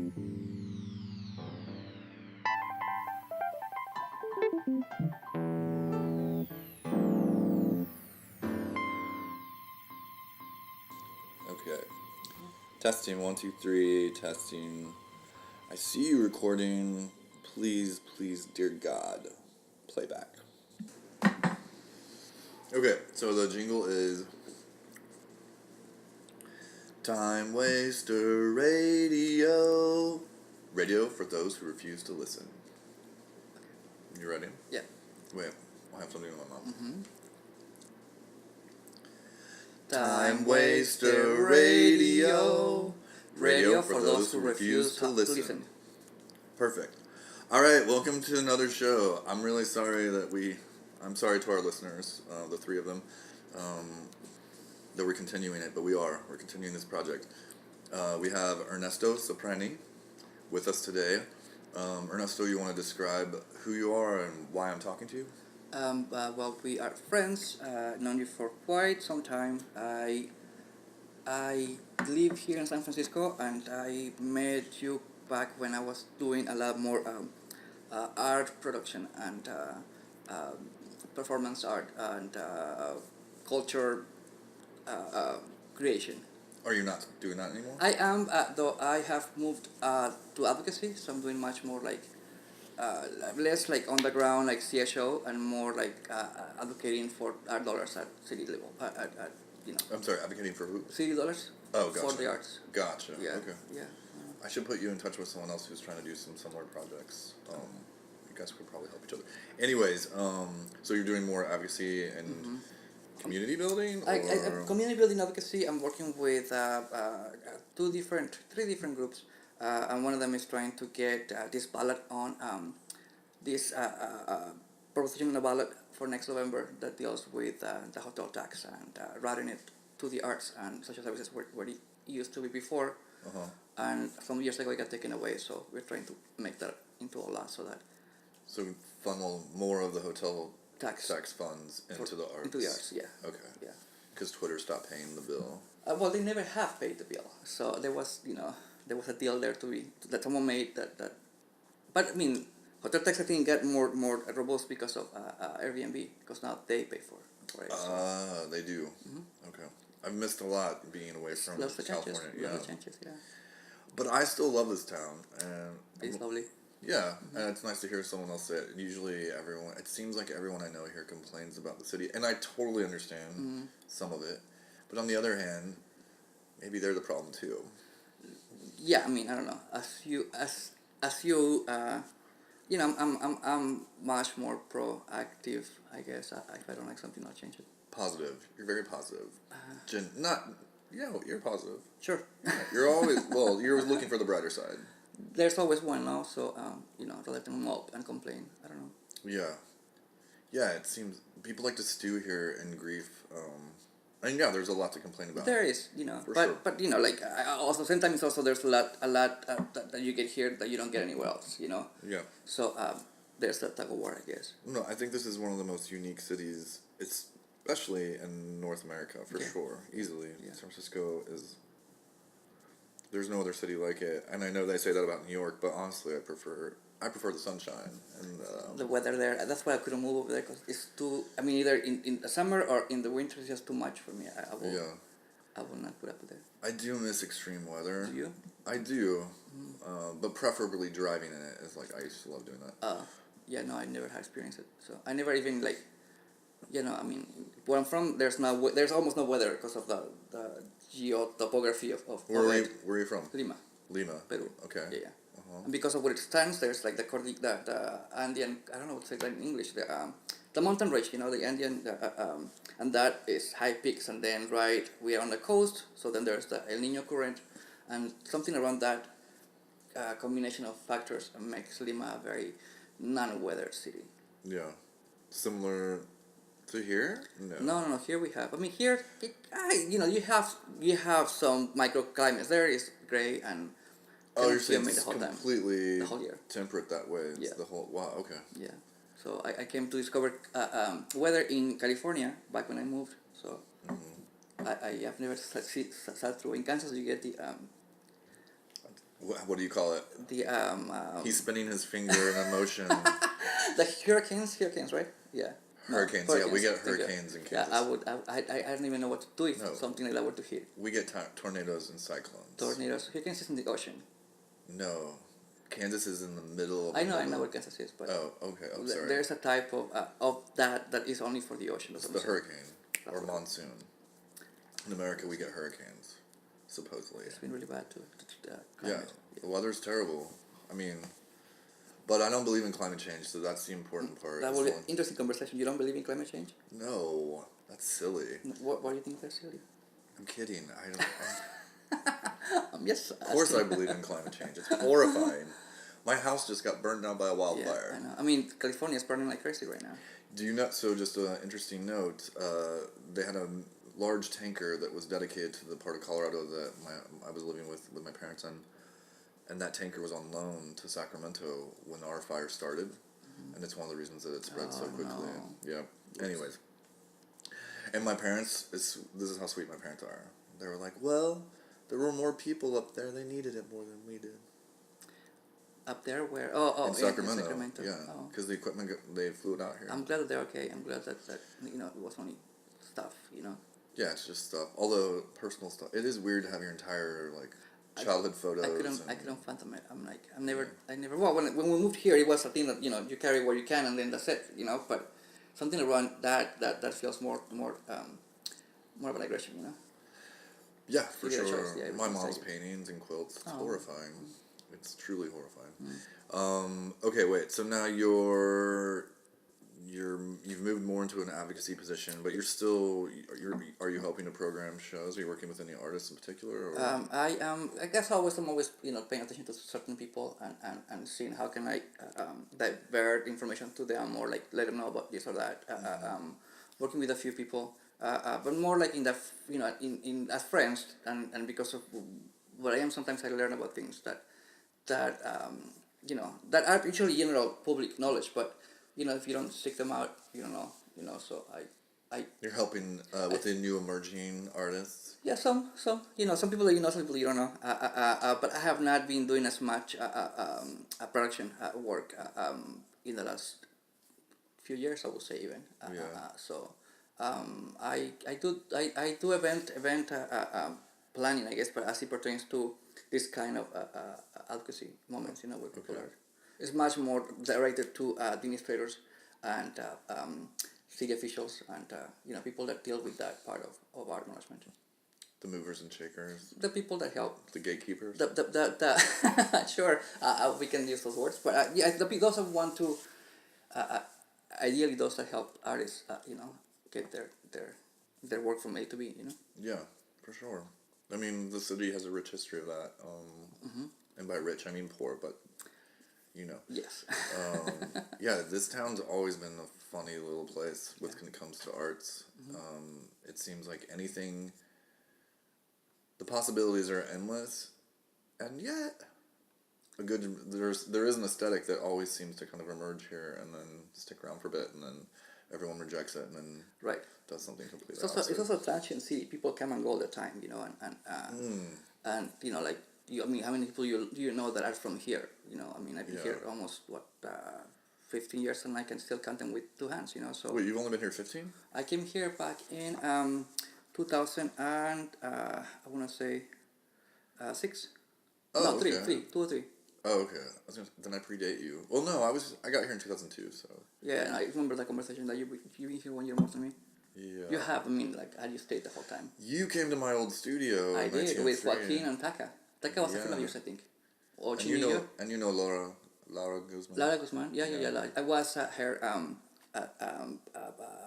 Okay. Testing, one, two, three, testing. I see you recording. Please, please, dear God, playback. Okay, so the jingle is Time Waster Radio. Radio for those who refuse to listen. You ready? Yeah. Wait, I have something in my mouth. Mm-hmm. Time Waster Radio. Radio for those who refuse to listen. Perfect. All right, welcome to another show. I'm really sorry I'm sorry to our listeners, the three of them, that we're continuing it, but we're continuing this project. We have Ernesto Sopprani with us today. Ernesto, you want to describe who you are and why I'm talking to you? Well, we are friends, known you for quite some time. I live here in San Francisco, and I met you back when I was doing a lot more art production and performance art and culture creation. Are you not doing that anymore? I am, though I have moved to advocacy, so I'm doing much more like less like on the ground like CSO and more like advocating for art dollars at city level. I'm sorry, advocating for who? City dollars. Oh, gotcha. For the arts. Gotcha. Yeah. Okay. Yeah. I should put you in touch with someone else who's trying to do some similar projects. You guys could probably help each other. Anyways, so you're doing more advocacy and community building? Community building advocacy. I'm working with three different groups, and one of them is trying to get this ballot on this proposition on a ballot for next November that deals with the hotel tax and routing it to the arts and social services where it used to be before. And some years ago it got taken away, so we're trying to make that into a law so that. So funnel more of the hotel Tax funds into the arts. Into the arts, yeah. Okay. Yeah. Because Twitter stopped paying the bill. Well, they never have paid the bill, so there was a deal there that someone made that. But I mean, hotel tax I think got more robust because of Airbnb, because now they pay for it. They do. Mm-hmm. Okay. I've missed a lot being away from California. Lots of changes, yeah. But I still love this town, and it's lovely. Yeah, and it's nice to hear someone else say it. Usually it seems like everyone I know here complains about the city, and I totally understand some of it. But on the other hand, maybe they're the problem too. Yeah, I mean, I don't know. I'm much more proactive, I guess. If I don't like something, I'll change it. Positive. You're very positive. You're positive. Sure. You're always, you're looking for the brighter side. There's always one now, so, to let them mope and complain. I don't know. Yeah. Yeah, it seems people like to stew here in grief. And yeah, there's a lot to complain about. There is, but like also sometimes also there's a lot that you get here that you don't get anywhere else, Yeah. So there's that tug of war, I guess. No, I think this is one of the most unique cities, especially in North America, for sure, easily. Yeah. San Francisco is. There's no other city like it, and I know they say that about New York, but honestly, I prefer the sunshine and the weather there. That's why I couldn't move over there, because it's too. I mean, either in the summer or in the winter, it's just too much for me. I will not put up with it. I do miss extreme weather. Do you? I do, but preferably driving in it is like I used to love doing that. Yeah, no, I never had experienced it, so I never even like. I mean, where I'm from, there's almost no weather because of the geotopography of Where are you from? Lima, Peru. Okay. Yeah. And because of where it stands, there's like the Andean, I don't know what to say that in English, the mountain range, the Andean, and that is high peaks, and then we are on the coast, so then there's the El Nino current, and something around that combination of factors makes Lima a very non-weather city. Yeah. Similar to here? No. Here we have. I mean, here, you have some microclimates. There is gray and. You're saying it's completely the whole year. Temperate that way. It's the whole. Wow. Okay. Yeah. So I came to discover weather in California back when I moved. So I have never sat through. In Kansas, you get the What do you call it? The He's spinning his finger in emotion. the hurricanes, right? Yeah. No, Hurricanes, yeah, we get thank you. hurricanes in Yeah, Kansas. I don't even know what to do if No. something like that were to hit. We get tornadoes and cyclones. Tornadoes, hurricanes is in the ocean. No, Kansas is in the middle of I know what Kansas is, but Oh, okay, I'm sorry. there's a type of that is only for the ocean. It's the hurricane, or monsoon. In America, we get hurricanes, supposedly. It's been really bad too. Yeah, the weather's terrible. I mean, but I don't believe in climate change, so that's the important part. That will be an interesting conversation. You don't believe in climate change? No, that's silly. Why do you think that's silly? I'm kidding. I don't. Yes. Of course, I believe in climate change. It's horrifying. My house just got burned down by a wildfire. Yeah, I know. I mean, California is burning like crazy right now. Do you know? So, just an interesting note. They had a large tanker that was dedicated to the part of Colorado that I was living with my parents in, and that tanker was on loan to Sacramento when our fire started, and it's one of the reasons that it spread so quickly. No. Yeah. Anyways, and my parents, this is how sweet my parents are. They were like, well, there were more people up there. They needed it more than we did. Up there where? In Sacramento. In Sacramento. Yeah, because the equipment, they flew it out here. I'm glad that they're okay. I'm glad that it was only stuff, Yeah, it's just stuff. Although personal stuff, it is weird to have your entire childhood photos. I couldn't fathom it. I never. Well, when we moved here, it was a thing that you carry where you can, and then that's it. But something around that feels more of an aggression. Yeah, for You get a sure. choice, yeah, My mom's everything's paintings and quilts. It's horrifying. It's truly horrifying. Mm. Okay, wait. So now you've moved more into an advocacy position, but are you helping to program shows? Are you working with any artists in particular? Or? I guess I'm always paying attention to certain people and seeing how can I divert information to them or let them know about this or that. Working with a few people, but more like in the in as friends and because of what I am, sometimes I learn about things that that are usually general public knowledge, but if you don't seek them out, you don't know. So You're helping with the new emerging artists. yeah, some some people that some people you don't know. But I have not been doing as much production work in the last few years, I would say even. So I do event planning, I guess, but as it pertains to this kind of advocacy moments, where people are. It's much more directed to administrators and city officials and people that deal with that part of art management. The movers and shakers. The people that help. The gatekeepers. The sure, we can use those words, but those that want to, ideally those that help artists, get their work from A to B, Yeah, for sure. I mean, the city has a rich history of that. And by rich, I mean poor, but Yes. Yeah, this town's always been a funny little place when it comes to arts. It seems like anything, the possibilities are endless, and yet there is an aesthetic that always seems to kind of emerge here and then stick around for a bit, and then everyone rejects it and then right. does something completely opposite. It's also a transient city. People come and go all the time, and like. I mean, how many people do you know that are from here? I mean, I've been here almost 15 years, and I can still count them with two hands. So. Wait, you've only been here 15? I came here back in 2000 and I want to say 6. Oh, no, okay. 2 or 3. Oh, okay. Then I predate you. Well, no, I got here in 2002, so. Yeah, and I remember that conversation that you've been here 1 year more than me. Yeah. You have. I mean, had you stayed the whole time? You came to my old studio. I did with Joaquin and Taka. Taka was a friend of yours, I think. Or and you know Laura Guzman. Laura Guzman, yeah. I was her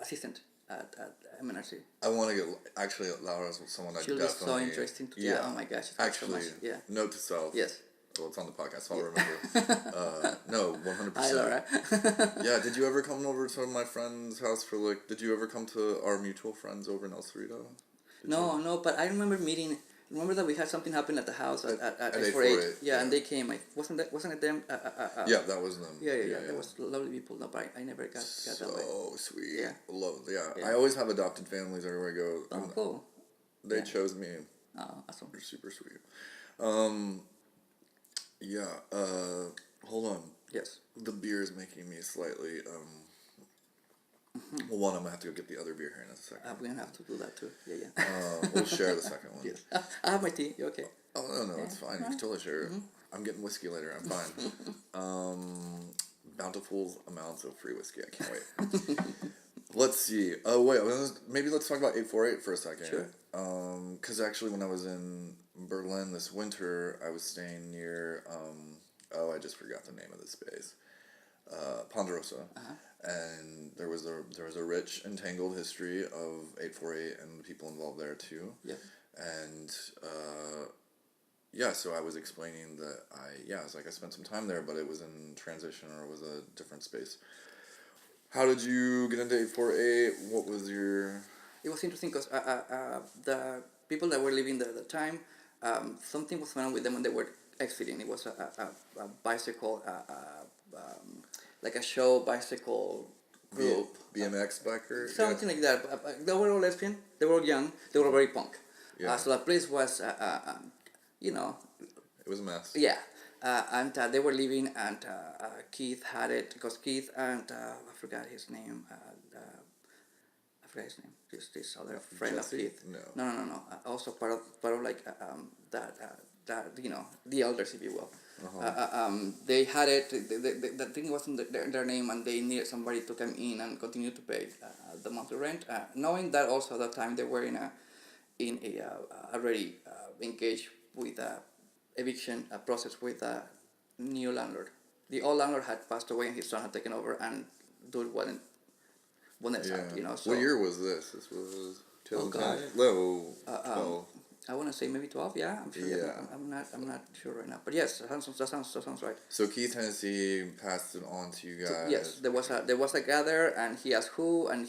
assistant at MNRC. I want to get actually Laura's someone I She'll definitely. Be so interesting. Oh my gosh! Actually, so much. Yeah. Note to self. Yes. Well, it's on the podcast, so I'll remember. No, 100%. Hi, Laura. Yeah, did you ever come over to my friend's house for did you ever come to our mutual friends over in El Cerrito? No, but I remember meeting. Remember that we had something happen at the house at 848. Yeah, and they came. Wasn't it them? Yeah, that was them. Yeah. That was lovely people. No, but I never got that way. So sweet. Yeah. Yeah. I always have adopted families everywhere I go. Oh, cool. They chose me. Oh, awesome. They're super sweet. Yeah. Hold on. Yes. The beer is making me slightly. Well, one, I'm gonna have to go get the other beer here in a second. We're gonna have to do that too. Yeah, yeah. We'll share the second one. Yes. I have my tea. You okay? Oh no, Yeah. it's fine. You can totally share it. I'm getting whiskey later. I'm fine. Bountiful amounts of free whiskey. I can't wait. Let's see. Oh wait, maybe let's talk about 848 for a second. Sure. Because actually, when I was in Berlin this winter, I was staying near. I just forgot the name of the space. Ponderosa. And there was a rich, entangled history of 848 and the people involved there too. Yeah. And so I was explaining that I spent some time there, but it was in transition or it was a different space. How did you get into 848? What was your... It was interesting because the people that were living there at the time, something was going on with them when they were exiting. It was a bicycle, like a show bicycle group. BMX biker? Something like that. They were all lesbian, they were all young, they were very punk. Yeah. So the place was, It was a mess. Yeah. And they were leaving, and Keith had it, because Keith and, I forgot his name, this other friend Jesse? of Keith. No. Also part of like that the elders, if you will. They had it. The thing wasn't their name, and they needed somebody to come in and continue to pay the monthly rent. Knowing that also at that time they were in a already engaged with a eviction process with a new landlord. The old landlord had passed away, and his son had taken over, and dude wasn't out, So what year was this? This was 2010? God. 12. I want to say maybe 12. Yeah, I'm sure. Yeah. I'm not sure right now, but yes, that sounds right. So Keith Hennessy passed it on to you guys. So, yes, there was a gather, and he asked who, and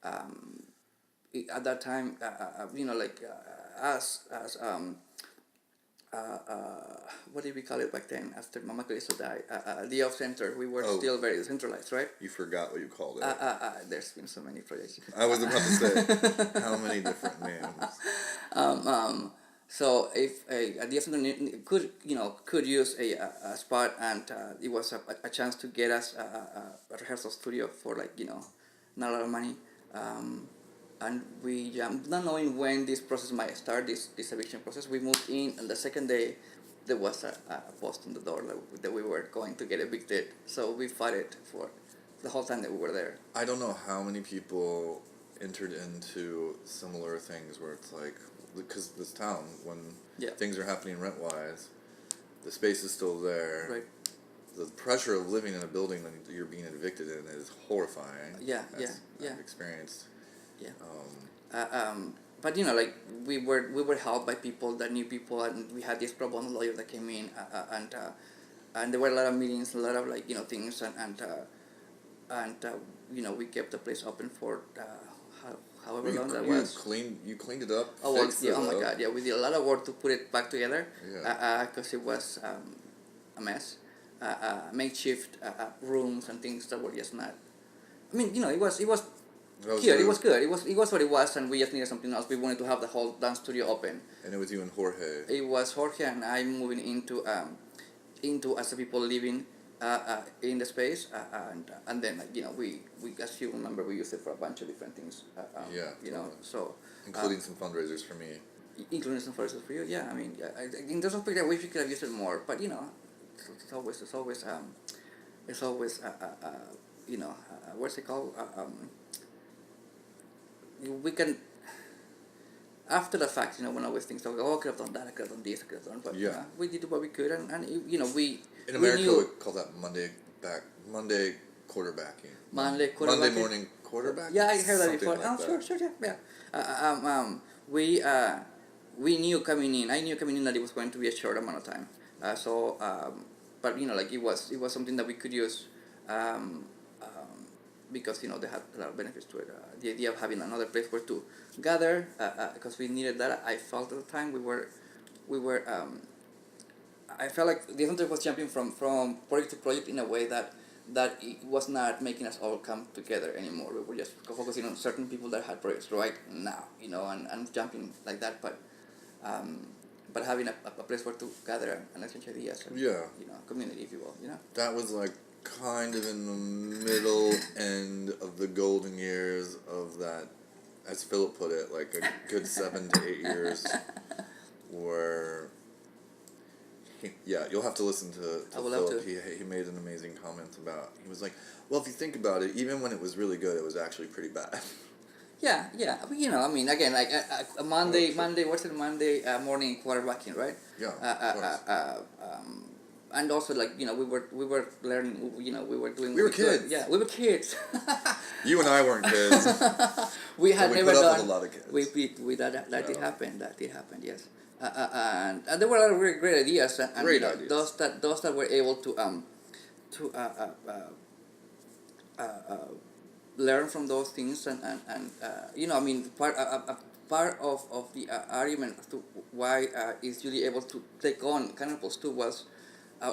at that time, us as what did we call it back then? After Mama Callisto died, the off center, we were still very decentralized, right? You forgot what you called it. There's been so many projects. I was about to say, how many different names? So if the off center could use a spot, and it was a chance to get us a rehearsal studio for not a lot of money. And we not knowing when this process might start, this eviction process, we moved in, and the second day there was a post on the door that we were going to get evicted. So we fought it for the whole time that we were there. I don't know how many people entered into similar things where it's like, because this town, when things are happening rent-wise, the space is still there. Right. The pressure of living in a building that you're being evicted in is horrifying. I've experienced. Yeah. But we were helped by people that knew people, and we had this pro bono lawyer that came in, and there were a lot of meetings, a lot of things, and we kept the place open for however long that was. You cleaned it up. Oh well, yeah. Oh my God, yeah. We did a lot of work to put it back together. Yeah. Because it was a mess. Makeshift rooms and things that were just not. I mean, it was. It was good. It was good. It was what it was, and we just needed something else. We wanted to have the whole dance studio open. And it was you and Jorge. It was Jorge and I moving into as the people living in the space, and then we as you remember, we used it for a bunch of different things. So including some fundraisers for me. Including some fundraisers for you, yeah. I mean, in terms of I wish we could have used it more, but it's always what's it called? We can, after the fact, when always things like, I could have done that, I could have done this, I could have done, but we did what we could, and we in America we call that Monday quarterbacking. Monday morning quarterbacking. Yeah, I heard that before. Like Sure, yeah. We knew coming in. I knew coming in that it was going to be a short amount of time. But it was something that we could use. Because they had a lot of benefits to it. The idea of having another place where to gather, because we needed that. I felt at the time we were. I felt like the center was jumping from project to project in a way that it was not making us all come together anymore. We were just focusing on certain people that had projects right now, and jumping like that. But but having a place where to gather and exchange ideas. And, Yeah. Community, if you will. That was like kind of in the middle end of the golden years of that, as Philip put it, like a good 7 to 8 years where, you'll have to listen to I would love Philip. to. He made an amazing comment about, he was like, well, if you think about it, even when it was really good, it was actually pretty bad. Yeah. But, again, like a Monday, what's it, Monday morning quarterbacking, right? Yeah, Uh, of uh, course. uh, um, and also, like, we were learning, we were doing. We were what could. kids. Yeah, we were kids. You and I weren't kids. We had But we never put up done. with a lot of kids. We that did Yeah. happen. That did happen. Yes. And there were a lot of really great ideas, and Great ideas. those that were able to learn from those things, and part of the argument as to why is Julie able to take on Cannibals 2 was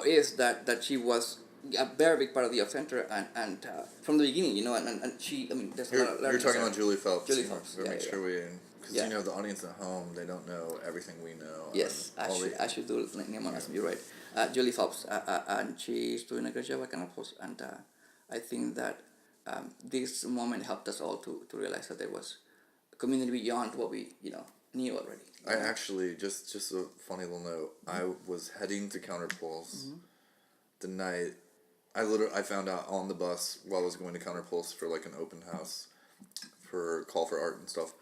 is that she was a very big part of the Youth Center, and from the beginning, and she, there's a lot of You're learning talking there. about Julie Phelps. Julie Phelps, We'll yeah, make yeah, sure we, because Yeah. the audience at home, they don't know everything we know. Yes, I should do name on us. You're right. Julie Phelps, and she's doing a great job at Cannibals, and I think that this moment helped us all to realize that there was a community beyond what we knew already. I actually, just a funny little note, I was heading to Counterpulse the night, I found out on the bus while I was going to Counterpulse for like an open house for Call for Art and stuff.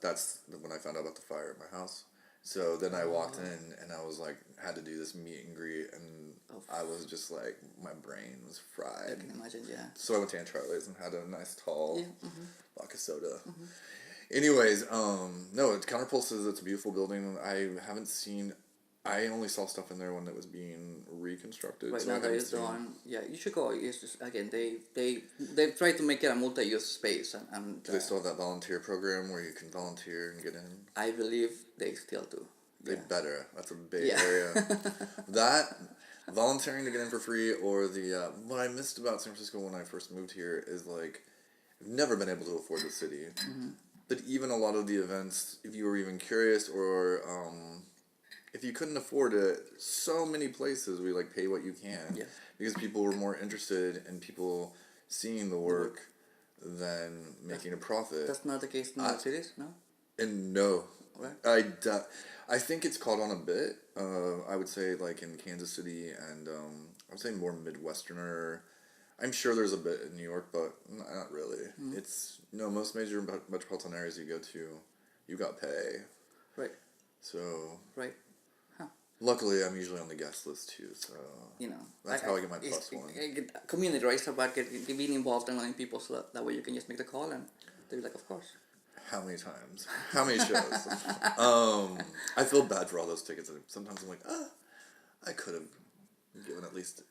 That's when I found out about the fire at my house. So then I walked in and I was like, had to do this meet and greet, and I was just like, my brain was fried. I can imagine, yeah. So I went to Aunt Charlie's and had a nice tall vodka soda. Mm-hmm. Anyways, no, Counterpulse it's a beautiful building. I only saw stuff in there when it was being reconstructed. Right so now I there haven't is seen. done. Yeah, you should go. It's just, again, they try to make it a multi-use space, and Do they still have that volunteer program where you can volunteer and get in? I believe they still do. They better. That's a big Yeah. area. That volunteering to get in for free, or the what I missed about San Francisco when I first moved here is like, I've never been able to afford the city. But even a lot of the events, if you were even curious, or if you couldn't afford it, so many places we like pay what you can. Yeah. Because people were more interested in people seeing the work than making a profit. That's not the case in other cities, no? And no, Right. I think it's caught on a bit. I would say like in Kansas City and I would say more Midwesterner. I'm sure there's a bit in New York, but not really. It's most major metropolitan areas you go to, you got pay. Right. So Right. luckily I'm usually on the guest list too. So that's how I get my plus one. Community, right? It's about being involved and letting people, so that way you can just make the call and they're like, of course. How many times? How many shows? I feel bad for all those tickets. Sometimes I'm like, I could have given at least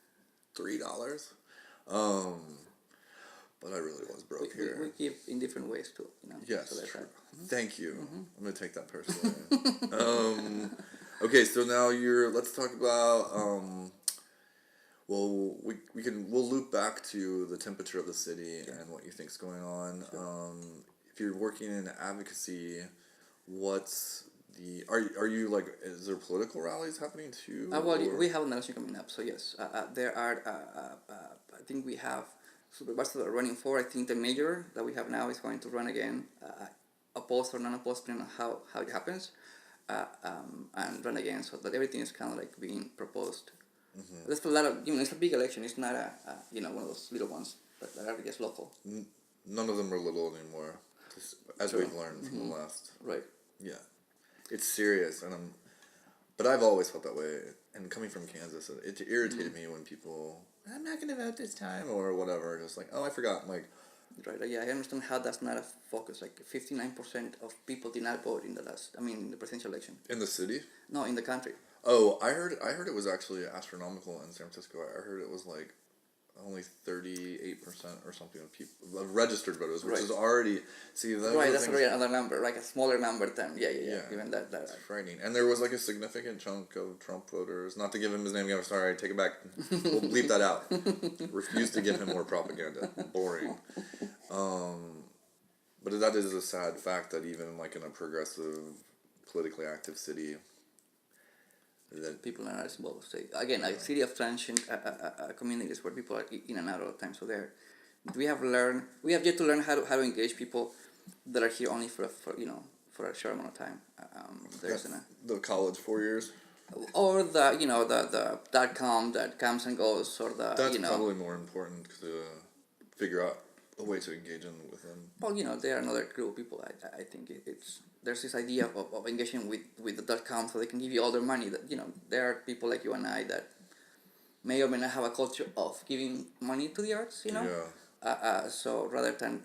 $3. But I really was broke here. We give in different ways too, Yes, So that's true. right. Thank you. I'm gonna take that personally. Okay, so now let's talk about. Well, we'll loop back to the temperature of the city and what you think's going on. Sure. If you're working in advocacy, are you like, is there political rallies happening too? We have an election coming up, so yes, there are. I think we have supervisors that are running for. I think the mayor that we have now is going to run again, opposed or non-opposed, depending on how it happens, and run again. So that everything is kind of like being proposed. There's a lot of, it's a big election. It's not one of those little ones that are just local. None of them are little anymore, as True. we've learned from the last. Right. Yeah, it's serious, but I've always felt that way. And coming from Kansas, it irritated me when people, I'm not going to vote this time or whatever. Just like, oh, I forgot. I'm like, right. Yeah, I understand how that's not a focus. Like 59% of people did not vote in the presidential election. in the city? No, in the country. Oh, I heard it was actually astronomical in San Francisco. I heard it was like only 38% or something of registered voters, which is already That's already another number, like a smaller number than given that. It's frightening. And there was like a significant chunk of Trump voters. Not to give him his name again. I'm sorry, take it back. We'll bleep that out. Refuse to give him more propaganda. Boring. But that is a sad fact that even like in a progressive, politically active city, people are not as involved. So again, a city of transient communities where people are in and out all the time. So there, we have yet to learn how to engage people that are here only for a short amount of time. There's the college 4 years. or the .com that comes and goes, or That's probably more important to figure out a way to engage in with them. Well, they are another group of people. I think it's there's this idea of engaging with the .com, so they can give you all their money. That there are people like you and I that may or may not have a culture of giving money to the arts. Yeah. So rather than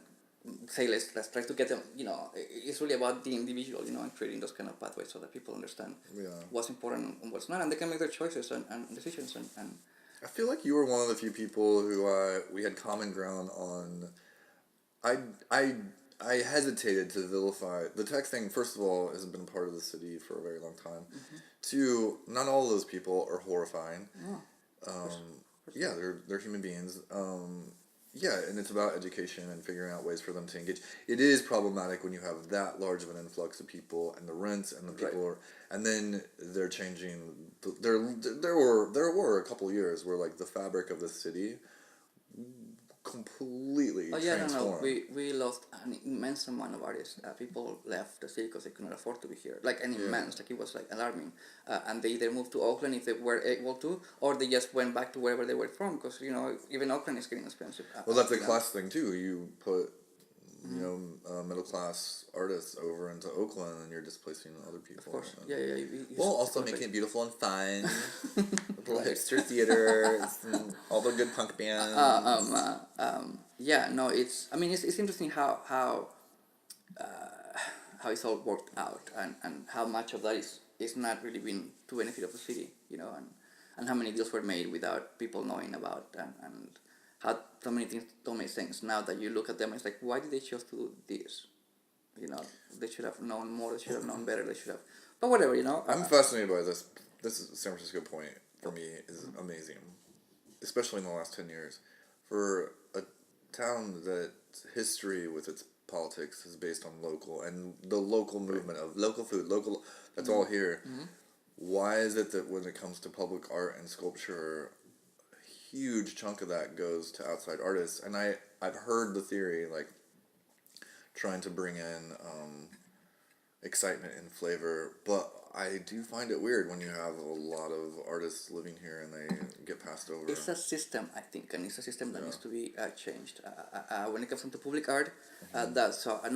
say let's try to get them, it's really about the individual, and creating those kind of pathways so that people understand what's important and what's not, and they can make their choices and decisions and. I feel like you were one of the few people who we had common ground on. I hesitated to vilify the tech thing. First of all, hasn't been part of the city for a very long time. Mm-hmm. Two, not all of those people are horrifying. Yeah, they're human beings. Yeah, and it's about education and figuring out ways for them to engage. It is problematic when you have that large of an influx of people and the rents and the people are, and then they're changing. There were a couple years where like the fabric of the city completely transformed. We lost an immense amount of artists. People left the city because they couldn't afford to be here. Like an immense, like it was like alarming. And they either moved to Oakland if they were able to, or they just went back to wherever they were from because even Oakland is getting expensive. Well, that's a class thing too. You put middle class artists over into Oakland, and you're displacing other people. Of course, Well, also making it beautiful and fun. Little hipster theaters, and all the good punk bands. It's interesting how it's all worked out, and how much of that is not really been to benefit of the city, and how many deals were made without people knowing about and how so many things don't make sense. Now that you look at them, it's like, why did they choose to do this? They should have known more. They should have known better. They should have, but whatever, I'm fascinated by this. This is San Francisco Point for me is amazing, especially in the last 10 years, for a town that history with its politics is based on local and the local movement of local food, local. That's all here. Mm-hmm. Why is it that when it comes to public art and sculpture, huge chunk of that goes to outside artists? And I've heard the theory, like, trying to bring in excitement and flavor, but I do find it weird when you have a lot of artists living here and they get passed over. It's a system, I think, and it's a system that needs to be changed. When it comes to public art, an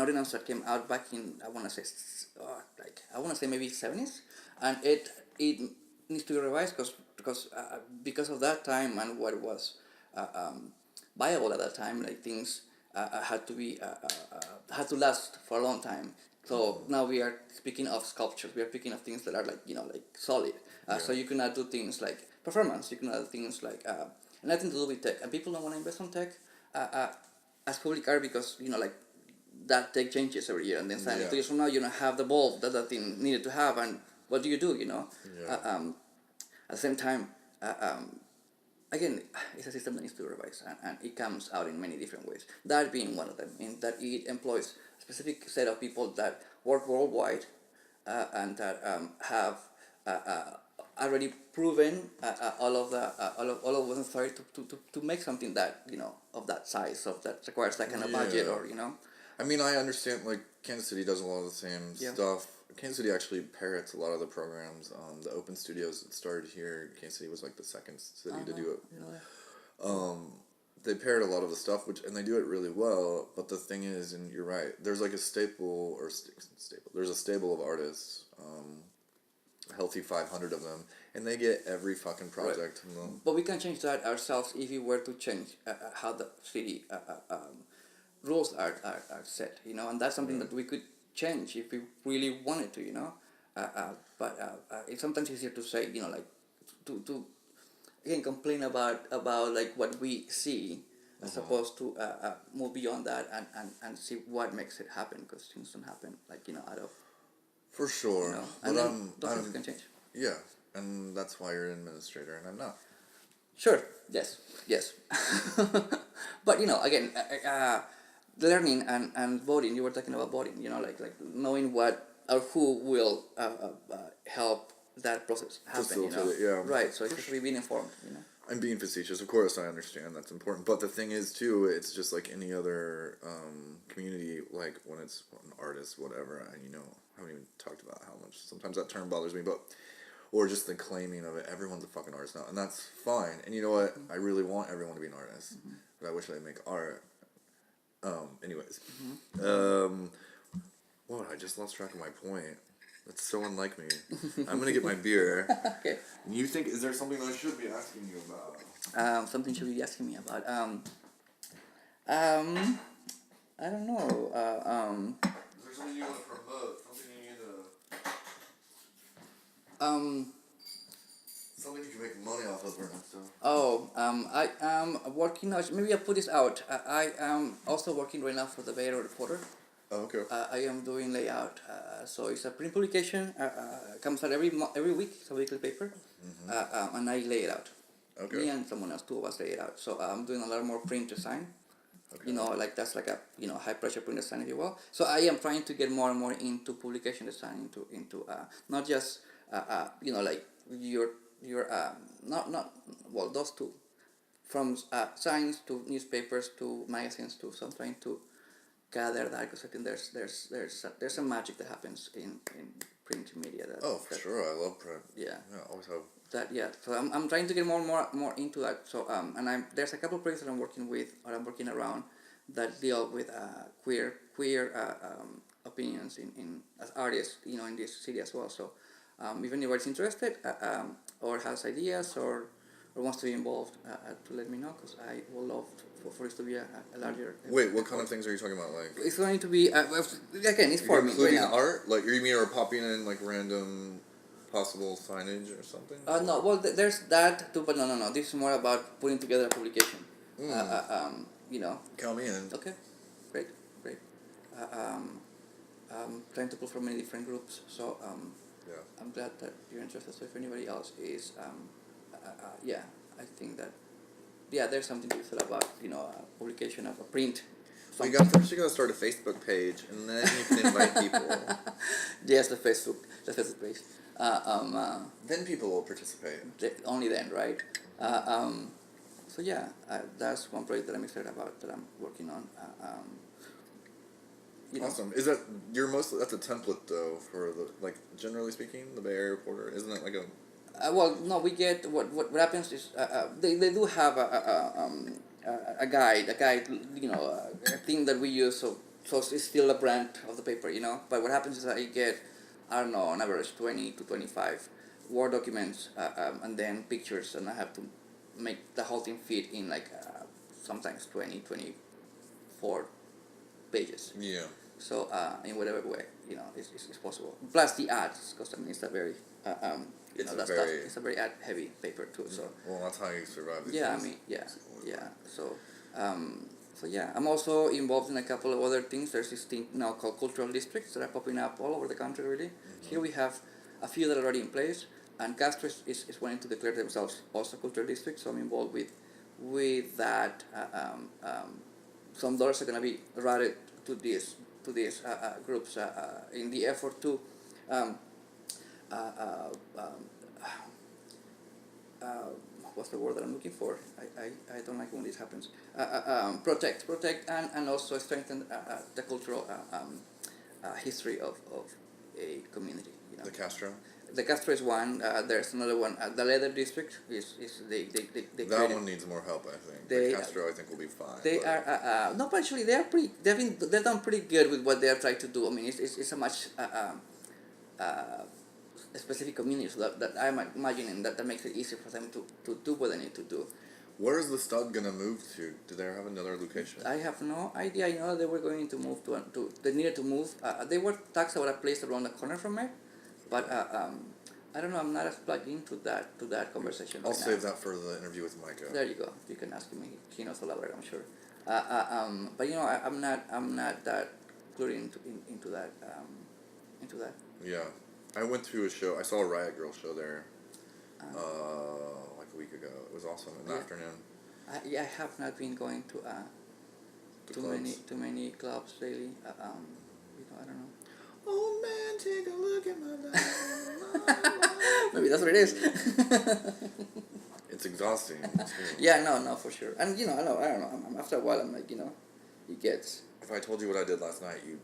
ordinance that came out back in I want to say maybe 70s, and it needs to be revised because of that time and what was viable at that time. Like things had to last for a long time. So now we are speaking of sculptures. We are speaking of things that are like solid. So you cannot do things like performance. You cannot do things like nothing to do with tech. And people don't want to invest on tech as public art because that tech changes every year. And then 2 years from now you don't have the bulb that thing needed to have. And what do? At the same time, again, it's a system that needs to be revised, and it comes out in many different ways. That being one of them, in that it employs a specific set of people that work worldwide, and that have already proven all of what's necessary to make something that of that size, that requires that kind of budget, or I mean, I understand. Like Kansas City does a lot of the same stuff. Kansas City actually parrots a lot of the programs. The open studios that started here, Kansas City was like the second city to do it. They parrot a lot of the stuff, and they do it really well. But the thing is, and you're right, there's like a there's a stable of artists, a healthy 500 of them, and they get every fucking project. Right. But we can change that ourselves if we were to change how the city rules are set, and that's something that we could change if we really wanted to, but it's sometimes easier to say, to again complain about like what we see as opposed to move beyond that and see what makes it happen, because things don't happen like out of for sure. And then those things can change. Yeah, and that's why you're an administrator and I'm not. Sure. Yes. But again. Learning and voting, you were talking about voting, like knowing what or who will help that process happen. Facilitate it, yeah. Right. So it's just being informed. I'm being facetious, of course. I understand that's important, but the thing is too, it's just like any other community. Like when it's an artist, whatever. I haven't even talked about how much sometimes that term bothers me, but or just the claiming of it. Everyone's a fucking artist now, and that's fine. And you know what? I really want everyone to be an artist, but I wish they'd make art. Anyways, what? I just lost track of my point. That's so unlike me. I'm gonna get my beer. Okay. You think, is there something that I should be asking you about? Something should be asking me about. I don't know. Is there something you want to promote? Something you need to... Something you can make money off of, Ernesto. I am working on, maybe I'll put this out. I am also working right now for the Bay Area Reporter. Oh, okay. I am doing layout. So it's a print publication. Comes out every week. It's a weekly paper. And I lay it out. Okay. Me and someone else, two of us lay it out. So I'm doing a lot more print design. Okay. Like that's like a high pressure print design, if you will. So I am trying to get more and more into publication design, into not just like your those two, from signs to newspapers to magazines too. So I'm trying to gather that, because I think there's a magic that happens in print media. For sure. I love print. Yeah. Yeah, always have. So I'm trying to get more into that. So there's a couple of projects that I'm working with, or I'm working around, that deal with queer opinions in as artists, in this city as well. So if anybody's interested, or has ideas, or wants to be involved, to let me know, because I would love for this to be a larger. Wait, what kind of things are you talking about? Like, it's going to be again, it's for me. Including right now. art, like you mean, or popping in like random possible signage or something? No, well, there's that too, but no. This is more about putting together a publication. Count me in. Okay, great. Trying to pull from many different groups, so Yeah. I'm glad that you're interested. So if anybody else is, I think that, there's something to be said about publication of a print. So you gotta start a Facebook page, and then you can invite people. Yes, the Facebook page. Then people will participate. Only then, right? So that's one project that I'm excited about, that I'm working on. Awesome. Is that that's a template though for generally speaking, the Bay Area Reporter, isn't it like a? No, we get what happens is they do have a guide, a thing that we use, so it's still a brand of the paper, But what happens is that I get, I don't know, on average 20 to 25 Word documents, and then pictures, and I have to make the whole thing fit in sometimes 24 pages. Yeah. So in whatever way, it's possible. Plus the ads, because it's a very it's a very ad heavy paper too. So well, that's how you survive. So I'm also involved in a couple of other things. There's this thing now called cultural districts that are popping up all over the country. Really, here we have a few that are already in place, and Castro is wanting to declare themselves also cultural districts. So I'm involved with that. Some dollars are going to be routed to these groups in the effort to what's the word that I'm looking for? I don't like when this happens. Protect and also strengthen the cultural history of a community. The Castro. The Castro is one. There's another one. The Leather District is they that one needs more help, I think. The Castro, I think, will be fine. They are no, but actually they are pretty. They've done pretty good with what they are trying to do. I mean, it's a much specific community, so that I'm imagining that makes it easier for them to do what they need to do. Where is the stud gonna move to? Do they have another location? I have no idea. I know that they were going to move to they needed to move. They were talks about a place around the corner from it, but I don't know. I'm not as plugged into that conversation. I'll save that for the interview with Micah. There you go. You can ask him. He knows a lot about it, I'm sure. But I'm not that clued into that. Yeah, I went to a show. I saw a Riot Girl show there, like a week ago. It was awesome in the afternoon. I have not been going to too many clubs lately. I don't know. Oh man, take a look at my life. Maybe that's what it is. It's exhausting. Yeah, no, for sure. And I don't know. After a while, I'm like, it gets. If I told you what I did last night, you'd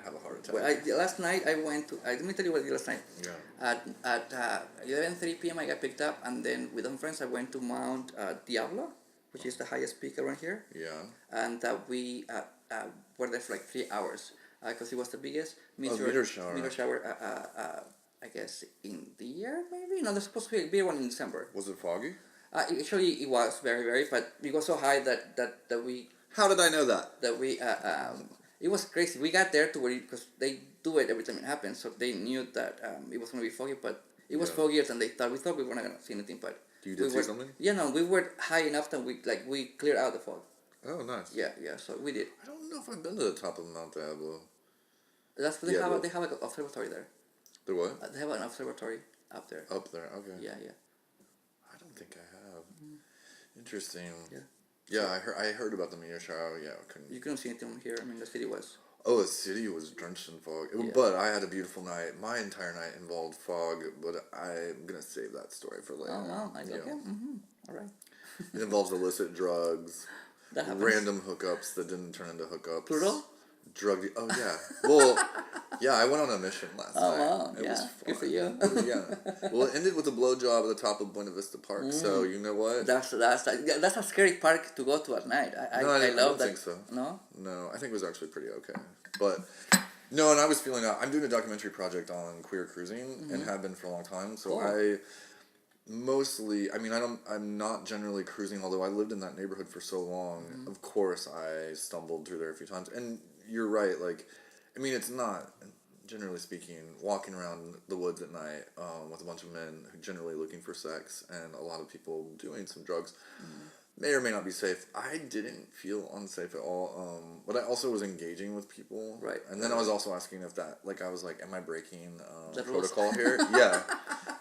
have a heart attack. Well, last night I went to. Let me tell you what I did last night. Yeah. At 11:03 p.m. I got picked up, and then with some friends I went to Mount Diablo, which is the highest peak around here. Yeah. And we were there for like 3 hours because it was the biggest meteor shower. Meteor shower. I guess in the year maybe. No, there's supposed to be one in December. Was it foggy? Actually, it was very, very, but it was so high that we. How did I know that? That we it was crazy. We got there to where because they do it every time it happens, so they knew that it was gonna be foggy, but it was foggier than they thought. We thought we were not gonna see anything, but you did see something? Yeah, no, we were high enough that we cleared out the fog. Oh, nice. Yeah, so we did. I don't know if I've been to the top of Mount Diablo. That's what they have. They have like an observatory there. The what? They have an observatory up there. Up there, okay. Yeah. I don't think I have. Interesting. Yeah. Yeah, I heard about the meteor shower. Yeah, you couldn't see anything here. I mean, the city was. Oh, the city was drenched in fog. Yeah. But I had a beautiful night. My entire night involved fog, but I'm gonna save that story for later. Oh wow! Okay. All right. It involves illicit drugs, That happens. random hookups that didn't turn into hookups. Plural? Drug. Oh yeah. Well, yeah. I went on a mission last night. Oh wow! It was fun. Good for you. Yeah. Well, it ended with a blowjob at the top of Buena Vista Park. So you know what? That's a scary park to go to at night. I don't that. think so. No. No, I think it was actually pretty okay. But no, and I was feeling out. I'm doing a documentary project on queer cruising and have been for a long time. So Cool. I'm not generally cruising, although I lived in that neighborhood for so long. Of course, I stumbled through there a few times. And you're right, like, I mean, it's not, generally speaking, walking around the woods at night with a bunch of men who generally looking for sex and a lot of people doing some drugs. May or may not be safe. I didn't feel unsafe at all. But I also was engaging with people. Right. And then I was also asking if that, like, I was like, am I breaking The rules. protocol here? Yeah.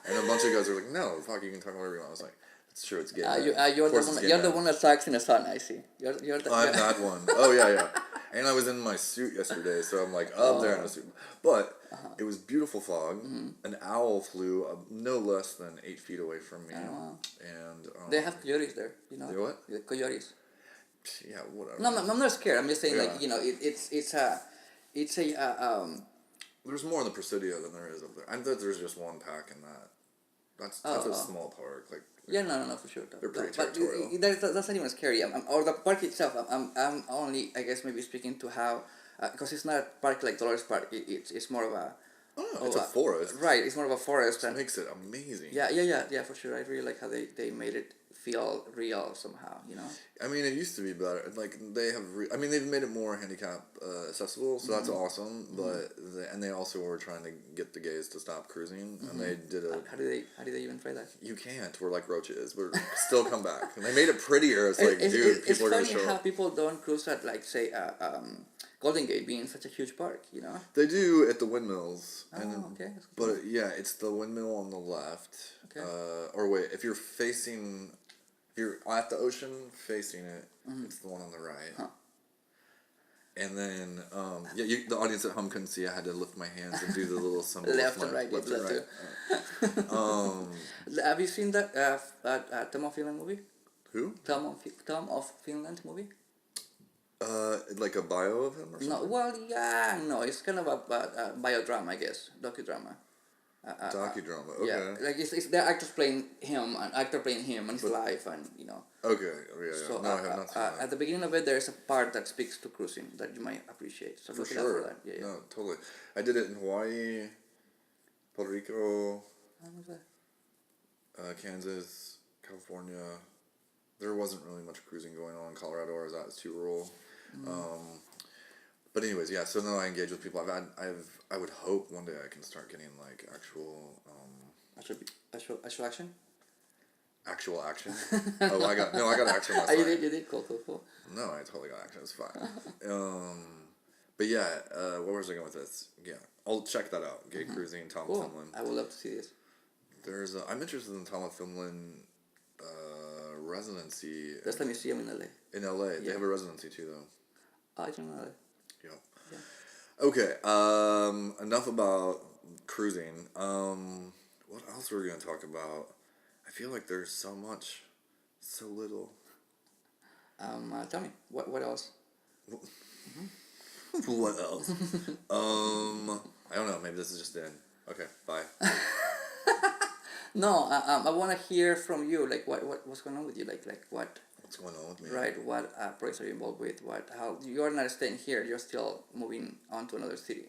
And a bunch of guys were like, no, fuck, you can talk whatever you want. I was like, it's true, it's gay. You're the one that sucks in the sun. I see. You're the. I'm that one. Oh, yeah. And I was in my suit yesterday, so I'm like up there in a suit. But it was beautiful fog. An owl flew no less than 8 feet away from me. Oh, wow. And They have coyotes there. You know. They what? The coyotes. Yeah, whatever. No, I'm not scared. I'm just saying, Yeah. like, it's a. There's more in the Presidio than there is up there. I bet there's just one pack in that. That's a small park. Like. Yeah, no, for sure. They're pretty but territorial. That's not even scary. Or the park itself. I'm only, I guess, maybe speaking to how, because it's not a park like Dolores Park. It's more of a. Oh, it's a forest. Right, it's more of a forest. That makes it amazing. Yeah, for sure. I really like how they made it feel real somehow, I mean, it used to be better. Like, they have... they've made it more handicap accessible, so that's awesome. But they also were trying to get the gays to stop cruising, and they did a... How do they even try that? You can't. We're like roaches. We're still come back. And they made it prettier. It's like, dude, people are going to show It's funny how up. people don't cruise at, like, say, Golden Gate being such a huge park, They do at the windmills. Oh, okay. But, yeah, it's the windmill on the left. Okay. Or wait, if you're facing... If you're at the ocean, facing it, it's the one on the right. Huh. And then, the audience at home couldn't see. I had to lift my hands and do the little symbol. Left and right. Left and right. Have you seen that Tom of Finland movie? Who? Tom of Finland movie? Like a bio of him or something? No, well, yeah, no, it's kind of a biodrama, I guess, docudrama. Docudrama, okay. Yeah, like it's the actor playing him and his life, and Okay, yeah. So No, I have not seen that. at the beginning of it, there's a part that speaks to cruising that you might appreciate. So For look it up sure. for that. Yeah. No, totally. I did it in Hawaii, Puerto Rico, Kansas, California. There wasn't really much cruising going on in Colorado, or that was too rural. But anyways, yeah. So now I engage with people. I would hope one day I can start getting like actual. Actual action. Actual action. Oh, I got action last You night. did. Cool. No, I totally got action. It's fine. But yeah, where was I going with this? Yeah, I'll check that out. Gay cruising, Tom of Finland. I would love to see this. I'm interested in Tom of Finland residency. That's the museum in LA. In LA, they have a residency too, though. I don't know. Yeah. Okay. Enough about cruising. what else were we gonna talk about? I feel like there's so much, so little. Tell me, what else? What else? I don't know. Maybe this is just the end. Okay, bye. No, I want to hear from you. Like, what's going on with you? Like what? What's going on with me? Right. What projects are you involved with? How you're not staying here? You're still moving on to another city.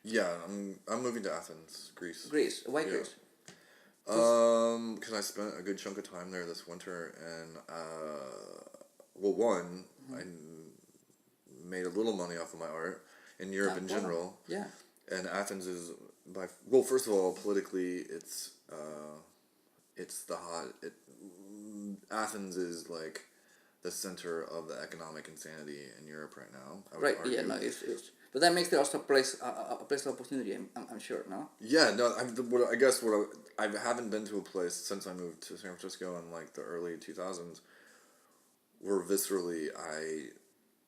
Yeah, I'm moving to Athens, Greece. Greece. Why Greece? Because I spent a good chunk of time there this winter, and well, one, I made a little money off of my art in Europe in general. Yeah. And Athens is well, first of all, politically, it's the Athens is like the center of the economic insanity in Europe right now. I would Right. argue. Yeah. No. It's but that makes it also a place of opportunity. I'm sure. No. Yeah, no. I haven't been to a place since I moved to San Francisco in like the early 2000s, where viscerally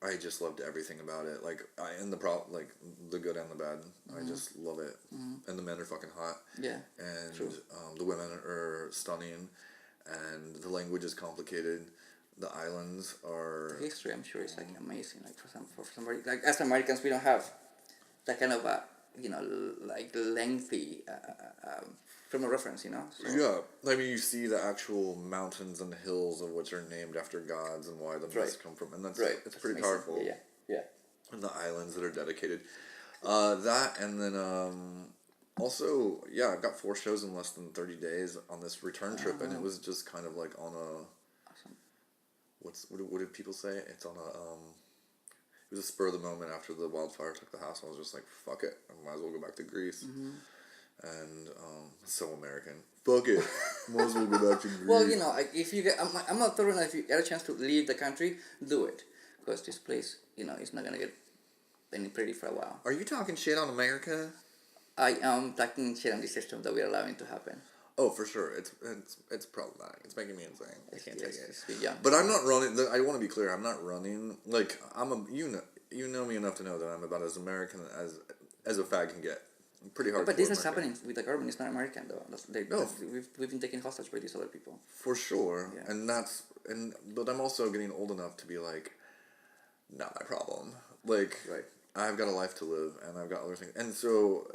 I just loved everything about it. Like like the good and the bad. I just love it, and the men are fucking hot. Yeah. And True. the women are stunning, and the language is complicated. The islands are. The history, I'm sure, is like amazing. Like for somebody like as Americans, we don't have that kind of like lengthy frame of reference. So. Yeah, I mean, you see the actual mountains and hills of which are named after gods and why the myths come from, and that's it's pretty amazing. powerful. Yeah. And the islands that are dedicated, that and then also I've got 4 shows in less than 30 days on this return trip, and it was just kind of like on a. Awesome. What did people say? It's on a it was a spur of the moment after the wildfire took the house. I was just like, fuck it, I might as well go back to Greece. And so American. Fuck it, might as well go back to Greece. Well, like if you get, I'm not throwing if you get a chance to leave the country, do it, because this place, is not gonna get any pretty for a while. Are you talking shit on America? I am talking shit on the system that we're allowing to happen. Oh, for sure. It's problematic. It's making me insane. I can't take it. Yeah. But I'm not running. I want to be clear. I'm not running. Like you know me enough to know that I'm about as American as a fag can get. I'm pretty hard. But this is happening with the government. It's not American though. We've been taken hostage by these other people. For sure, Yeah. but I'm also getting old enough to be like, not my problem. Like, Right. I've got a life to live, and I've got other things, and so.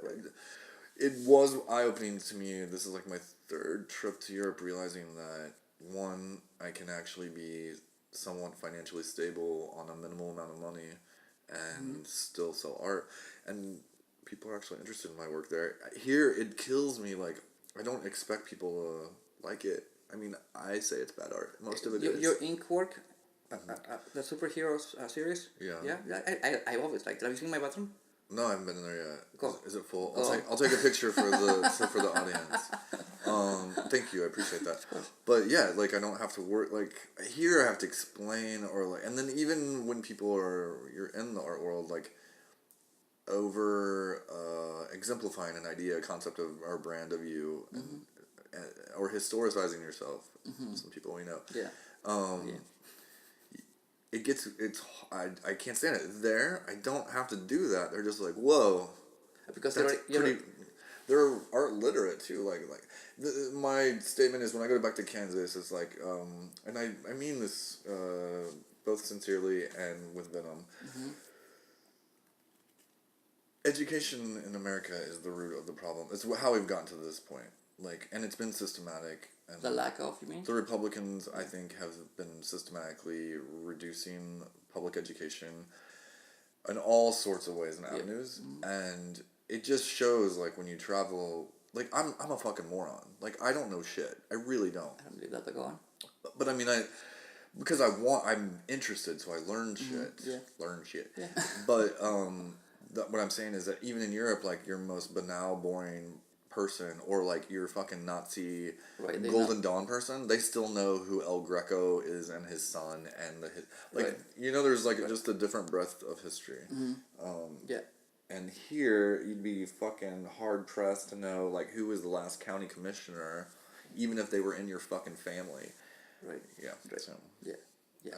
It was eye-opening to me. This is like my 3rd trip to Europe, realizing that, one, I can actually be somewhat financially stable on a minimal amount of money and still sell art. And people are actually interested in my work there. Here, it kills me. Like, I don't expect people to like it. I mean, I say it's bad art. Most of it is. Your ink work, the superheroes series? Yeah. Yeah, I always liked it. Have you seen my bathroom? No, I haven't been in there yet. Cool. Is it full? I'll take a picture for the audience. Thank you, I appreciate that. But yeah, like I don't have to work. Like here, I have to explain and then even when you're in the art world, like over exemplifying an idea, a concept of or brand of you, or historicizing yourself. Some people we know. Yeah. I can't stand it. There, I don't have to do that. They're just like, whoa. Because they're art literate too. My statement is when I go back to Kansas, it's like, and I mean this both sincerely and with venom. Education in America is the root of the problem. It's how we've gotten to this point. And it's been systematic. And the lack of, you mean? The Republicans, I think, have been systematically reducing public education in all sorts of ways and avenues. And it just shows, when you travel, I'm a fucking moron. I don't know shit. I really don't. I don't believe that, but go on. But I mean, because I'm interested, so I learn shit. Yeah. Learn shit. Yeah. But what I'm saying is that even in Europe, your most banal, boring person or your fucking Nazi Golden Dawn person, they still know who El Greco is and his son and there's just a different breadth of history. And here you'd be fucking hard pressed to know who was the last county commissioner, even if they were in your fucking family. Right. Yeah. Right. So yeah.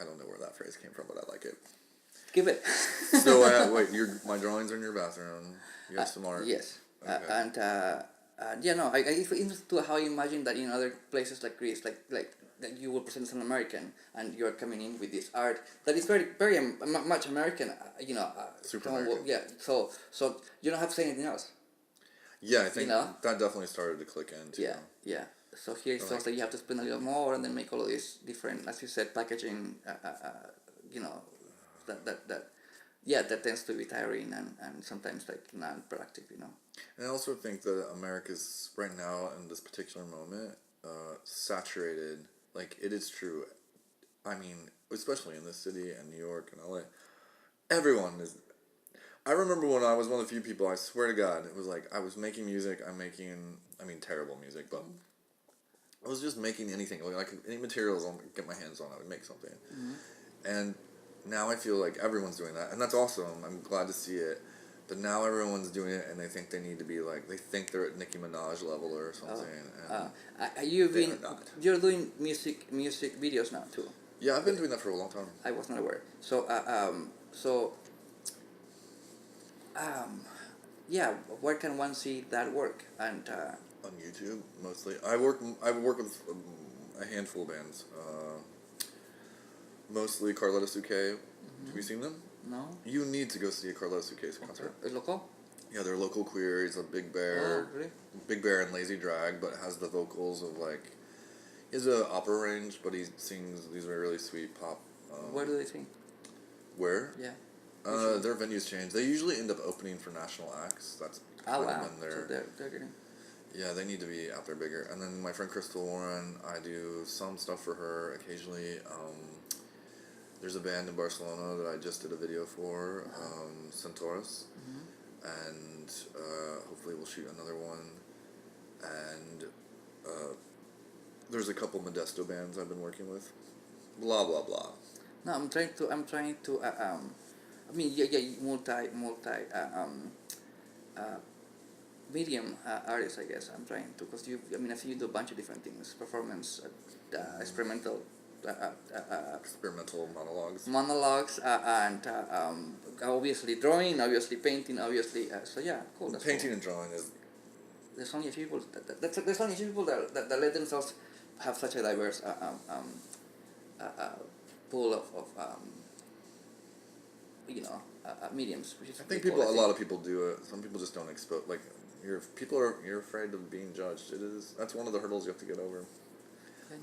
I don't know where that phrase came from, but I like it. Give it. So my drawings are in your bathroom. You have some art. Yes. Okay. And yeah, no, it's interesting to how you imagine that in other places like Greece, like that you will present as an American and you're coming in with this art that is very much American, Super come on, American. yeah. So you don't have to say anything else. Yeah, I think know? that definitely started to click in too. Yeah. So here it sounds like you have to spend a little more and then make all of these different, as you said, packaging. You know, that yeah, that tends to be tiring and sometimes like non-productive. And I also think that America's right now in this particular moment saturated. Like it is true. I mean, especially in this city and New York and LA, everyone is. I remember when I was one of the few people. I swear to God, it was like I was making music. I mean, terrible music, but I was just making anything. Like any materials I'll get my hands on, I would make something. Mm-hmm. And now I feel like everyone's doing that, and that's awesome. I'm glad to see it. But now everyone's doing it, and they think they need to be like they think they're at Nicki Minaj level or something. You're doing music videos now too. Yeah, I've been doing that for a long time. I was not aware. Yeah, where can one see that work? And On YouTube mostly. I work with a handful of bands. Mostly Carlotta Suke. Have you seen them? No. You need to go see a Carlotta Suke's concert. Local? Yeah, they're local queer. He's a Big Bear. Oh, really? Big Bear and Lazy Drag, but has the vocals of like. He has an opera range, but he sings these really sweet pop. Where do they sing? Where? Yeah. Their venues change. They usually end up opening for national acts. That's wow. been their. So they're getting. Yeah, they need to be out there bigger. And then my friend Crystal Warren, I do some stuff for her occasionally. There's a band in Barcelona that I just did a video for, Centaurus, and hopefully we'll shoot another one. And there's a couple Modesto bands I've been working with. Blah blah blah. No, I'm trying to. I mean, yeah, multi medium artists, I guess. I'm trying to, because I see you do a bunch of different things: performance, experimental. Experimental monologues and obviously drawing, obviously painting, obviously so yeah, cool. That's painting cool. and drawing is. There's only a few people there's only a few people that let themselves have such a diverse pool of mediums. Which is I think cool, a lot of people do it. Some people just don't expose. Like you're afraid of being judged. That's one of the hurdles you have to get over.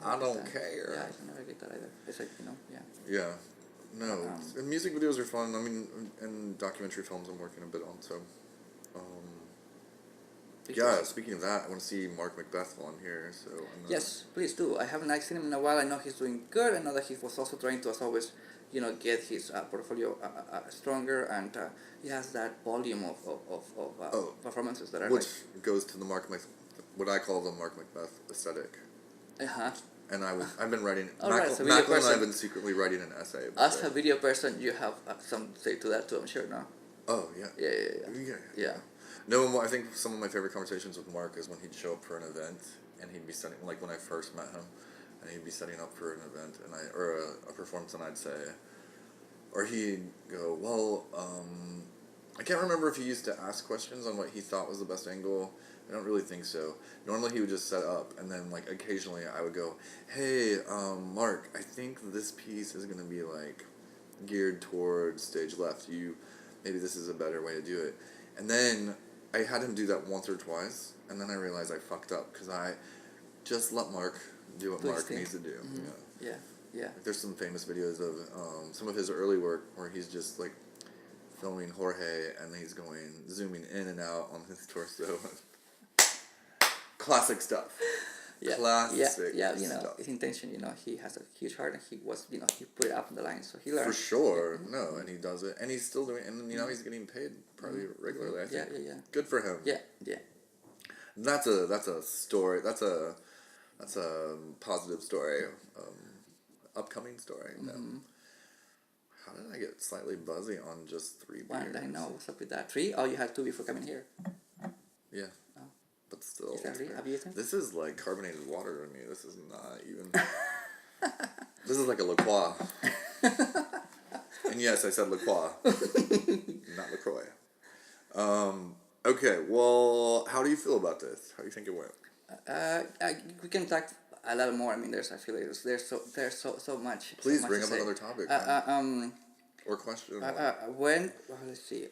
I don't care. Yeah, I never get that either. It's like, yeah. Yeah. No. And music videos are fun. I mean, and documentary films I'm working a bit on, so. Yeah, speaking of that, I want to see Mark Macbeth on here, so. Yes, please do. I haven't seen him in a while. I know he's doing good. I know that he was also trying to, as always, get his portfolio stronger, and he has that volume of performances that are which goes to the what I call the Mark Macbeth aesthetic. And I've been writing. Macklin and I've been secretly writing an essay. As a video person, you have some say to that too, I'm sure. No. Oh yeah. Yeah. No, I think some of my favorite conversations with Mark is when he'd show up for an event and he'd be setting, like when I first met him, and he'd be setting up for an event or a performance, and I'd say, or he'd go, well, I can't remember if he used to ask questions on what he thought was the best angle. I don't really think so. Normally he would just set up, and then like occasionally I would go, hey, Mark, I think this piece is going to be like geared towards stage left. Maybe this is a better way to do it. And then I had him do that once or twice, and then I realized I fucked up because I just let Mark do what Mark needs to do. Yeah. Like, there's some famous videos of some of his early work where he's just like filming Jorge, and he's zooming in and out on his torso. Classic stuff. Classic stuff. His intention, he has a huge heart, and he put it up on the line, so he learned. For sure, no, and he does it, and he's still doing it, and he's getting paid probably regularly, I think. Yeah. Good for him. Yeah. That's a story, that's a positive story, upcoming story, How did I get slightly buzzy on just 3 beers? I know, what's up with that? 3? Oh, you had 2 before coming here. Yeah. But still, is that have you eaten? This is like carbonated water to me. This is not even. This is like a La Croix. And yes, I said La Croix, not LaCroix. Okay, well, how do you feel about this? How do you think it went? We can talk a lot more. I mean, I feel like there's so much. Please much bring to up say. another topic, or question. When let's see,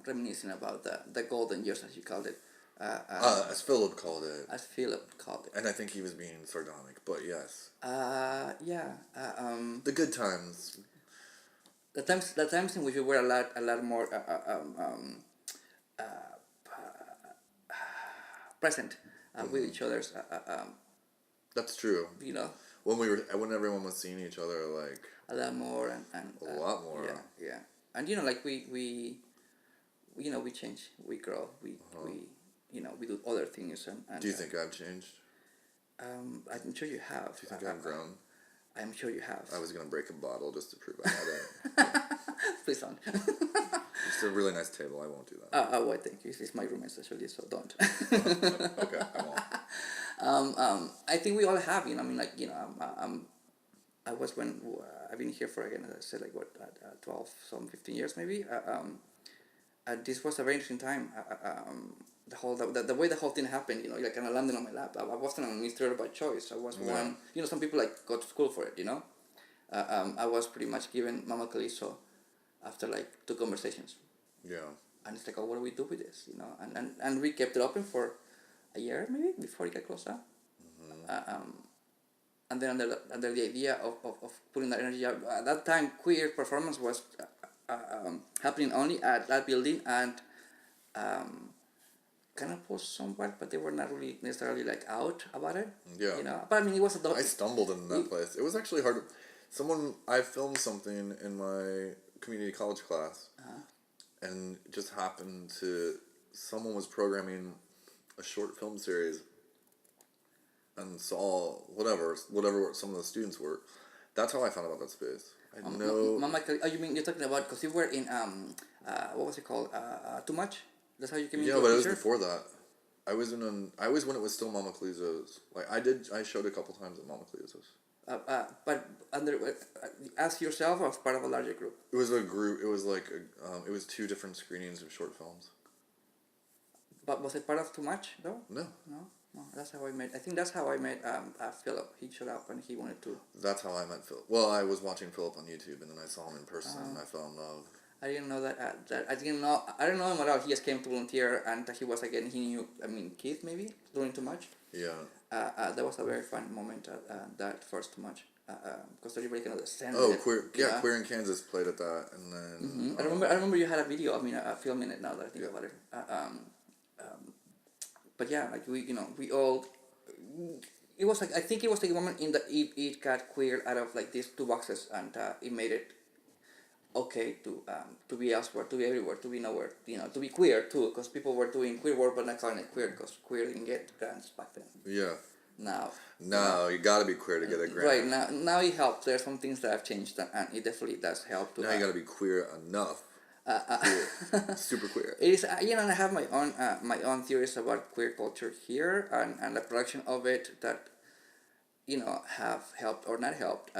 reminiscing about the golden years as you called it, As Philip called it, as Philip called it. and I think he was being sardonic, but yes, Yeah. the good times. The times in which we were a lot more present with each other's That's true. you know When everyone was seeing each other, like a lot more and a lot more. yeah, and like we we change, we grow, we do other things, and Do you think I've changed? I'm sure you have. Do you think I've grown? I'm sure you have. I was gonna break a bottle just to prove I had it. Please don't. It's a really nice table. I won't do that. Well, thank you. It's my room especially, so don't. Okay, I won't. I think we all have, I mean, like, I was when I've been here for, again, as I said, like, what, 12, some 15 years maybe. This was a very interesting time. The way the whole thing happened, like, kind of landed on my lap. I wasn't an administrator by choice. I was one, some people, like, go to school for it, I was pretty much given Mama Calizo after, like, 2 conversations. Yeah. And it's like, oh, what do we do with this, and we kept it open for a year maybe before it got closed down. And then under the idea of putting that energy out, at that time queer performance was happening only at that building, and kind of post somewhat, but they were not really necessarily like out about it. Yeah. But I mean, it was I stumbled in that place. It was actually hard. I filmed something in my community college class, and it just happened to, someone was programming a short film series and saw whatever some of the students were. That's how I found out about that space. I had no... you mean you're talking about, because you were in, what was it called, Too Much? That's how you came into Yeah, but it was picture? before that. I was when it was still Mama Calizo's. Like, I showed a couple times at Mama Calizo's. But as yourself or as part of a larger group? It was a group. It was like it was 2 different screenings of short films. But was it part of Too Much though? No. No. That's how I met. I think that's how I met Philip. He showed up and he wanted to. That's how I met Philip. Well, I was watching Philip on YouTube, and then I saw him in person, and I fell in love. I didn't know that. I didn't know. I don't know him at all. He just came to volunteer, and he was again. He knew. I mean, Keith maybe doing Too Much. Yeah. That was a very fun moment. That first Too Much. Because everybody kind of descended. Oh, Queer in Kansas played at that, and then. Mm-hmm. I remember you had a video. I mean, filming it now that I think about it. But yeah, like we all. It was like, I think it was like a moment in that it got queer out of like these 2 boxes, and it made it okay to be elsewhere, to be everywhere, to be nowhere, to be queer too, because people were doing queer work but not calling it queer because queer didn't get grants back then. Yeah. Now. You gotta be queer to get a grant. Right, now it helps. There's some things that have changed, and it definitely does help. Now you gotta be queer enough. Super queer. It is, and I have my own theories about queer culture here, and the production of it that have helped or not helped.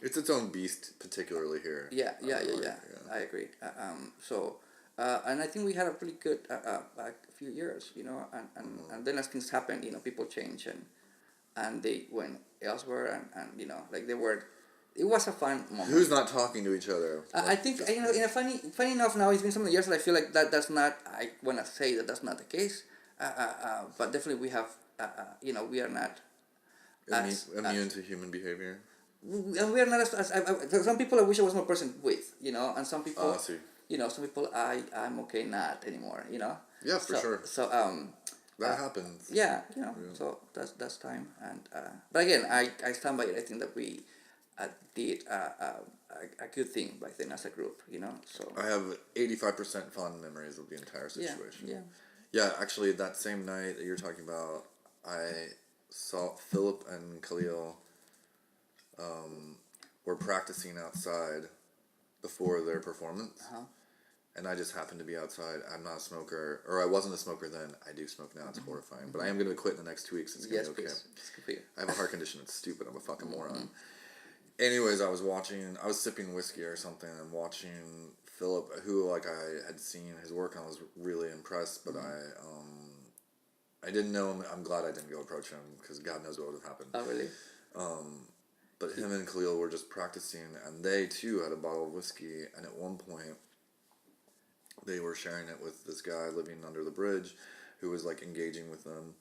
It's its own beast, particularly here. Yeah. I agree. And I think we had a pretty good a few years, and then as things happened, people change, and they went elsewhere, and like they were. It was a fun moment. Who's not talking to each other? I think in a funny enough, now it's been so many years that I feel like that's not. I want to say that's not the case, but definitely we have. We are not immune to human behavior. And we are not as some people I wish I was more present with, and some people. See. Some people I'm okay not anymore, Yeah, for sure. So that happens. Yeah, so that's time, and but again I stand by it. I think that we did a good thing back then as a group, so I have 85% fond memories of the entire situation. Yeah. Actually, that same night that you're talking about, I saw Philip and Khalil were practicing outside before their performance. And I just happened to be outside. I'm not a smoker, or I wasn't a smoker then. I do smoke now. It's horrifying. But I am going to quit in the next 2 weeks. It's going to be okay. Please. I have a heart condition. It's stupid. I'm a fucking moron. Anyways, I was sipping whiskey or something and watching Philip, who like I had seen his work and I was really impressed, but I didn't know him. I'm glad I didn't go approach him because God knows what would have happened. Oh, really? But him and Khalil were just practicing, and they too had a bottle of whiskey. And at one point, they were sharing it with this guy living under the bridge, who was like engaging with them,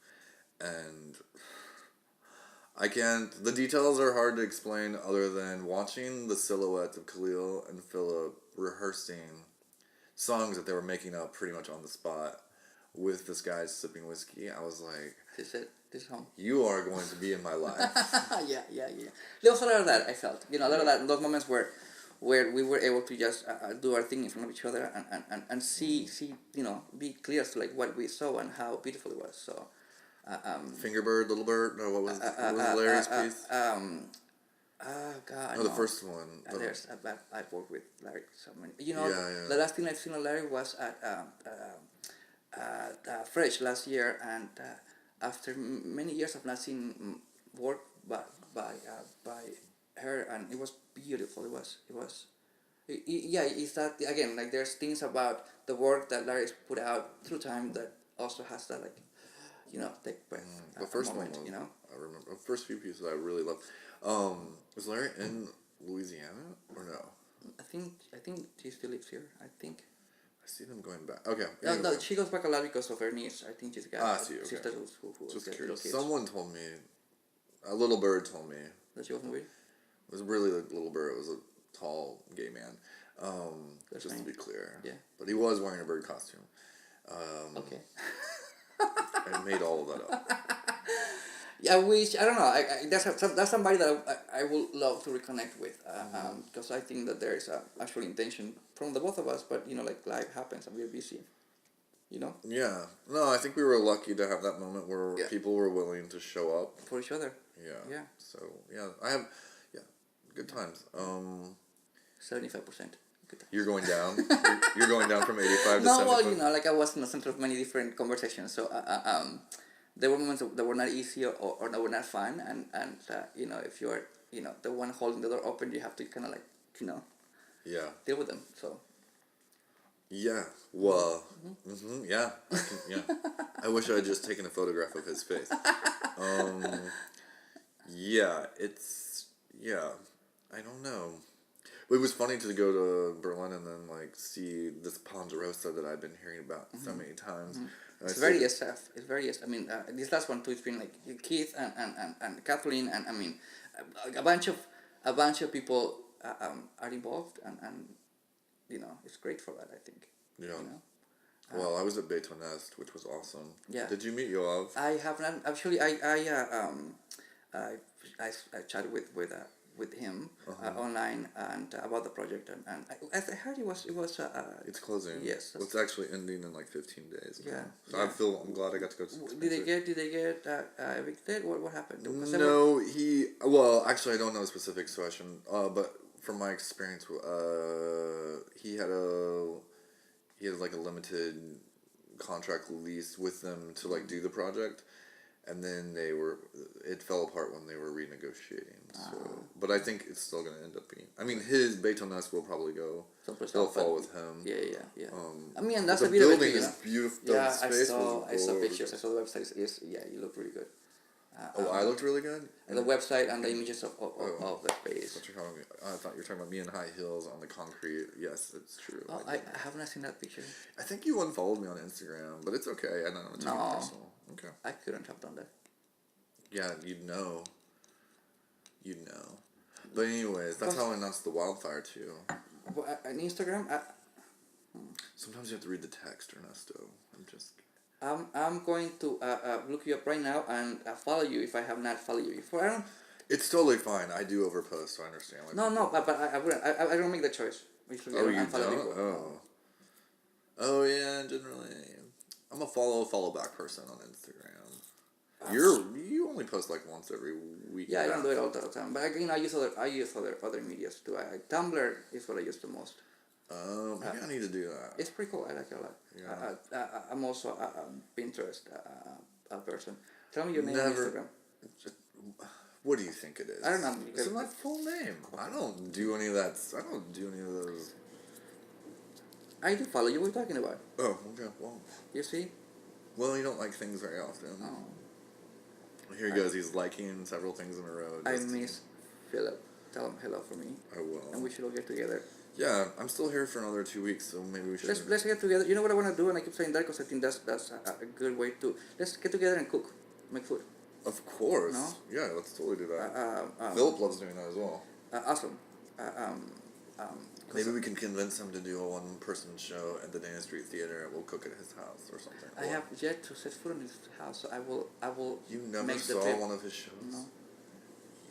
and I can't. The details are hard to explain, other than watching the silhouettes of Khalil and Philip rehearsing songs that they were making up pretty much on the spot with this guy sipping whiskey. I was like, This is it. This is home. you are going to be in my life. Yeah. There was a lot of that, I felt. You know, a lot of that, those moments where we were able to just do our thing in front of each other and see, you know, be clear to like what we saw and how beautiful it was. So, Fingerbird, Little Bird, no, what was Larry's piece? God, No, the first one. There's I've worked with Larry so many. You know, Yeah. the last thing I've seen of Larry was at Fresh last year, and after many years of not seeing work by her, and it was beautiful. It's that again, like there's things about the work that Larry's put out through time that also has that, like, you know, take breath. The first moment, one was, you know. I remember the first few pieces I really loved. Was Larry in Louisiana or no? I think she still lives here. I think. I see them going back. Okay. No, she goes back a lot because of her niece. I think she's got sisters who just get curious. little kids. Someone told me, a little bird told me. That she wasn't with? It was really a little bird. It was a tall gay man. That's just fine. to be clear. Yeah. But he was wearing a bird costume. Okay. I made all of that up. Yeah, I don't know. That's somebody that I would love to reconnect with, because I think that there is a actual intention from the both of us. But you know, like life happens and we're busy. You know. Yeah. No, I think we were lucky to have that moment where people were willing to show up for each other. Yeah. Yeah. So I have good times. 75%. You're going down. you're going down from 85 to 75. No, well, you know, like I was in the center of many different conversations, so there were moments that were not easy or that were not fun, and you know, if you're, you know, the one holding the door open, you have to kind of like, you know, deal with them. So. Yeah. Well. Yeah. I wish I had just taken a photograph of his face. Yeah. I don't know. It was funny to go to Berlin and then like see this Ponderosa that I've been hearing about so many times. It's very SF. It's very SF. I mean, this last one too. It's been like Keith and Kathleen, and I mean, a bunch of people are involved, and you know, it's great for that, I think. Yeah. You know? Well, I was at Betonest, which was awesome. Yeah. Did you meet Yoav? I have not actually. I chatted with him online and about the project, and I heard it was it's closing. Yes. Well, it's actually ending in like 15 days. Yeah. So I'm glad I got to go. Did they get evicted? What happened? No, well, actually I don't know the specifics, so I shouldn't. But from my experience, he had like a limited contract lease with them to like do the project. And then it fell apart when they were renegotiating. So, but I think it's still going to end up being. I mean, his Betonest will probably go. They'll fall with him. Yeah. I mean, that's the a beautiful building thing, is beautiful. Yeah, I saw pictures. I saw the website. Yeah, you look really good. I looked really good. And the website and the images of the space. I thought you were talking about me in high heels on the concrete. Yes, it's true. Oh, I have not seen that picture. I think you unfollowed me on Instagram, but it's okay. I don't know. It's personal. Okay. I couldn't have done that. Yeah, you'd know. But anyways, that's how I announced the wildfire too. On Instagram? Sometimes you have to read the text, Ernesto. I'm going to look you up right now and follow you if I have not followed you before. It's totally fine. I do overpost, so I understand. But I wouldn't. I don't make the choice. You don't? Oh yeah, generally. I'm a follow back person on Instagram. You only post like once every week. Yeah, I don't do it all the time. But I use other medias too. Tumblr is what I use the most. Maybe I need to do that. It's pretty cool. I like it a lot. Yeah. I'm also a Pinterest person. Tell me your name on Instagram. What do you think it is? I don't know. It's my full name. I don't do any of that. I don't do any of those. I do follow you. What are you talking about? Oh, okay. Well, You see? well, you don't like things very often. Oh, Here he goes. He's liking several things in a row. I miss Philip. Tell him hello for me. I will. And we should all get together. Yeah, I'm still here for another 2 weeks, so maybe we should. Let's get together. You know what I want to do, and I keep saying that because I think that's a good way to. Let's get together and cook, make food. Of course. No? Yeah, let's totally do that. Philip loves doing that as well. Awesome. Um, um, Maybe we can convince him to do a one-person show at the Dana Street Theater, and we'll cook at his house or something. I have yet to set foot in his house, so I will. You never make the saw trip. one of his shows? No.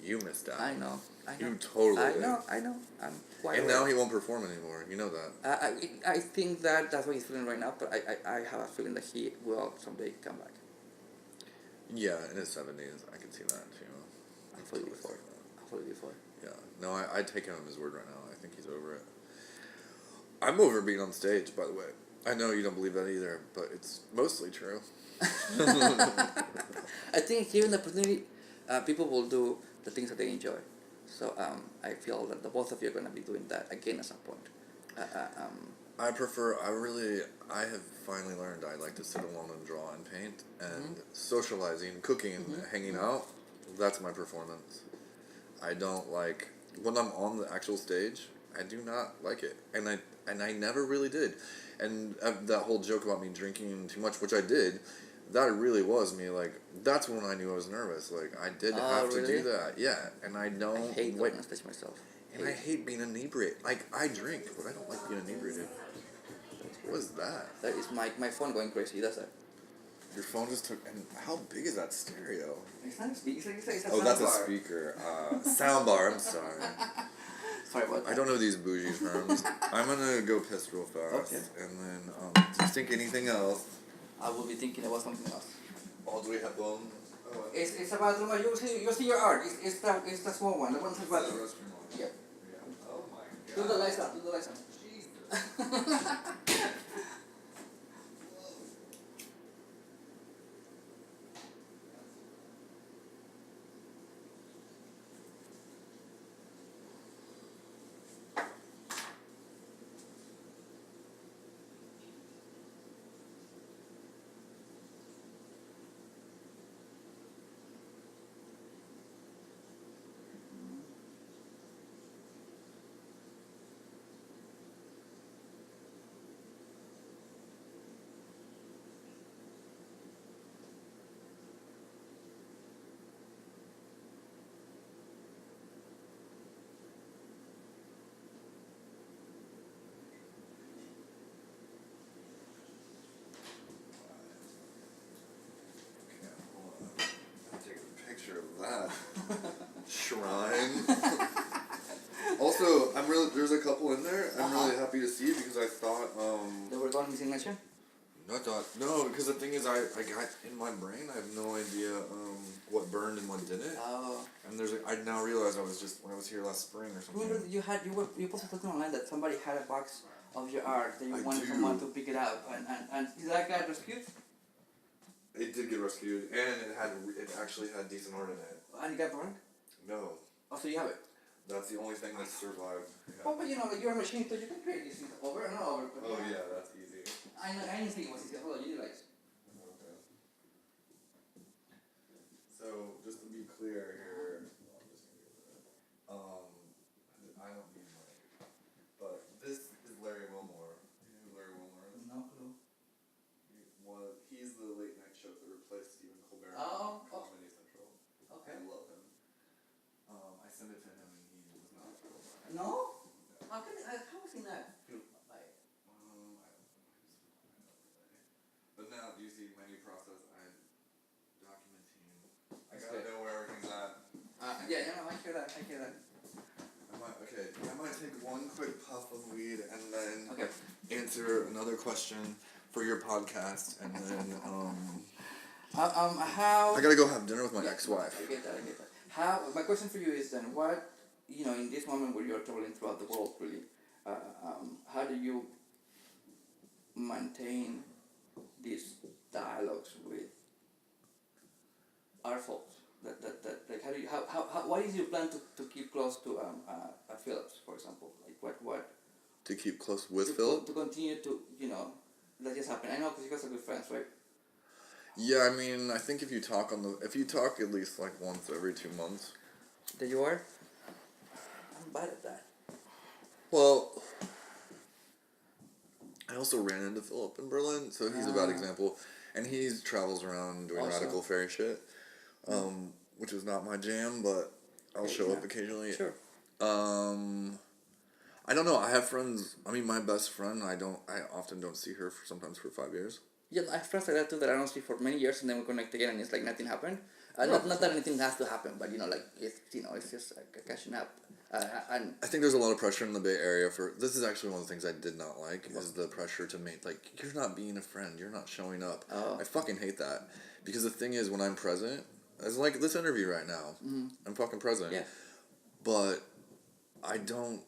You missed out. I know. You totally did. I know. I'm quite. And now he won't perform anymore. You know that. I think that's what he's feeling right now, but I have a feeling that he will someday come back. Yeah, in his 70s, I can see that too. Hopefully before. Hopefully before. Yeah. No, I take him at his word right now. I think he's over it. I'm over being on stage, by the way. I know you don't believe that either, but it's mostly true. I think given the opportunity, people will do the things that they enjoy. So I feel that the both of you are going to be doing that again at some point. I have finally learned I like to sit alone and draw and paint, and socializing, cooking, and hanging out, that's my performance. I don't like, when I'm on the actual stage, I do not like it. And I never really did. And that whole joke about me drinking too much, which I did, that really was me, like, that's when I knew I was nervous. Like, I did have to do that. Yeah, and I don't... I hate going on stage myself. And I hate being inebriated. Like, I drink, but I don't like being inebriated. What is that? That is my phone going crazy, that's it. Your phone just took... And how big is that stereo? It's not a speaker, it's a Oh, that's a speaker. Soundbar, I'm sorry. Sorry about that. I don't know these bougie terms. I'm gonna go piss real fast. Okay. And then, just think anything else. I will be thinking about something else. Oh, do we have one? It's a bathroom. You see your art. It's the small one. The one that's bathroom. Yeah. Oh my god. Do the lights down. Do the lights down. That shrine. Also, there's a couple in there. I'm really happy to see because I thought They were going missing mention? no, because the thing is I got in my brain I have no idea what burned and what didn't. Oh. And I now realize I was just when I was here last spring or something. Remember you posted something online that somebody had a box of your art that you wanted do. someone to pick it up and that guy rescued? It did get rescued, and it actually had decent art in it. And it got burned? No, Oh, so you have it? that's the only thing that survived. Yeah. Oh, but you know, like you're a machine, so you can create these things over and over. Oh yeah, that's easy. I didn't think it was easy. Hold on, you did like. Okay. So just to be clear here, I don't need money, but this is Larry Wilmore. You know who Larry Wilmore is? No clue. He's the late night show that replaced Stephen Colbert Oh, on Comedy Central. Okay. I love him. I sent it to him and he was not cool. No? How was he not? Like, I don't know. But now, do you see my new process? I'm documenting. I gotta know where everything's at. yeah, I hear that. I might take one quick puff of weed and then Okay. answer another question for your podcast, and then How? I gotta go have dinner with my ex-wife. I get that. How? My question for you is then, what, in this moment where you're traveling throughout the world, really, how do you maintain these dialogues with our folks? Like how what is your plan to keep close to Phillips, for example? Like what? to keep close with Philip. To continue to, let this happen. I know because you guys are good friends, right? Yeah, I mean, I think if you talk at least like once every 2 months. There you are. I'm bad at that. Well, I also ran into Philip in Berlin, so he's a bad example. And he travels around doing radical fairy shit, which is not my jam, but I'll show up occasionally. Sure. I don't know. I have friends. I mean, my best friend. I often don't see her sometimes for 5 years. Yeah, I have friends like that too that I don't see for many years, and then we connect again, and it's like nothing happened. Not that anything has to happen, but it's just like catching up. And I think there's a lot of pressure in the Bay Area for. This is actually one of the things I did not like is the pressure to make you're not being a friend, you're not showing up. I fucking hate that because the thing is when I'm present, as like this interview right now, I'm fucking present. Yeah. But I don't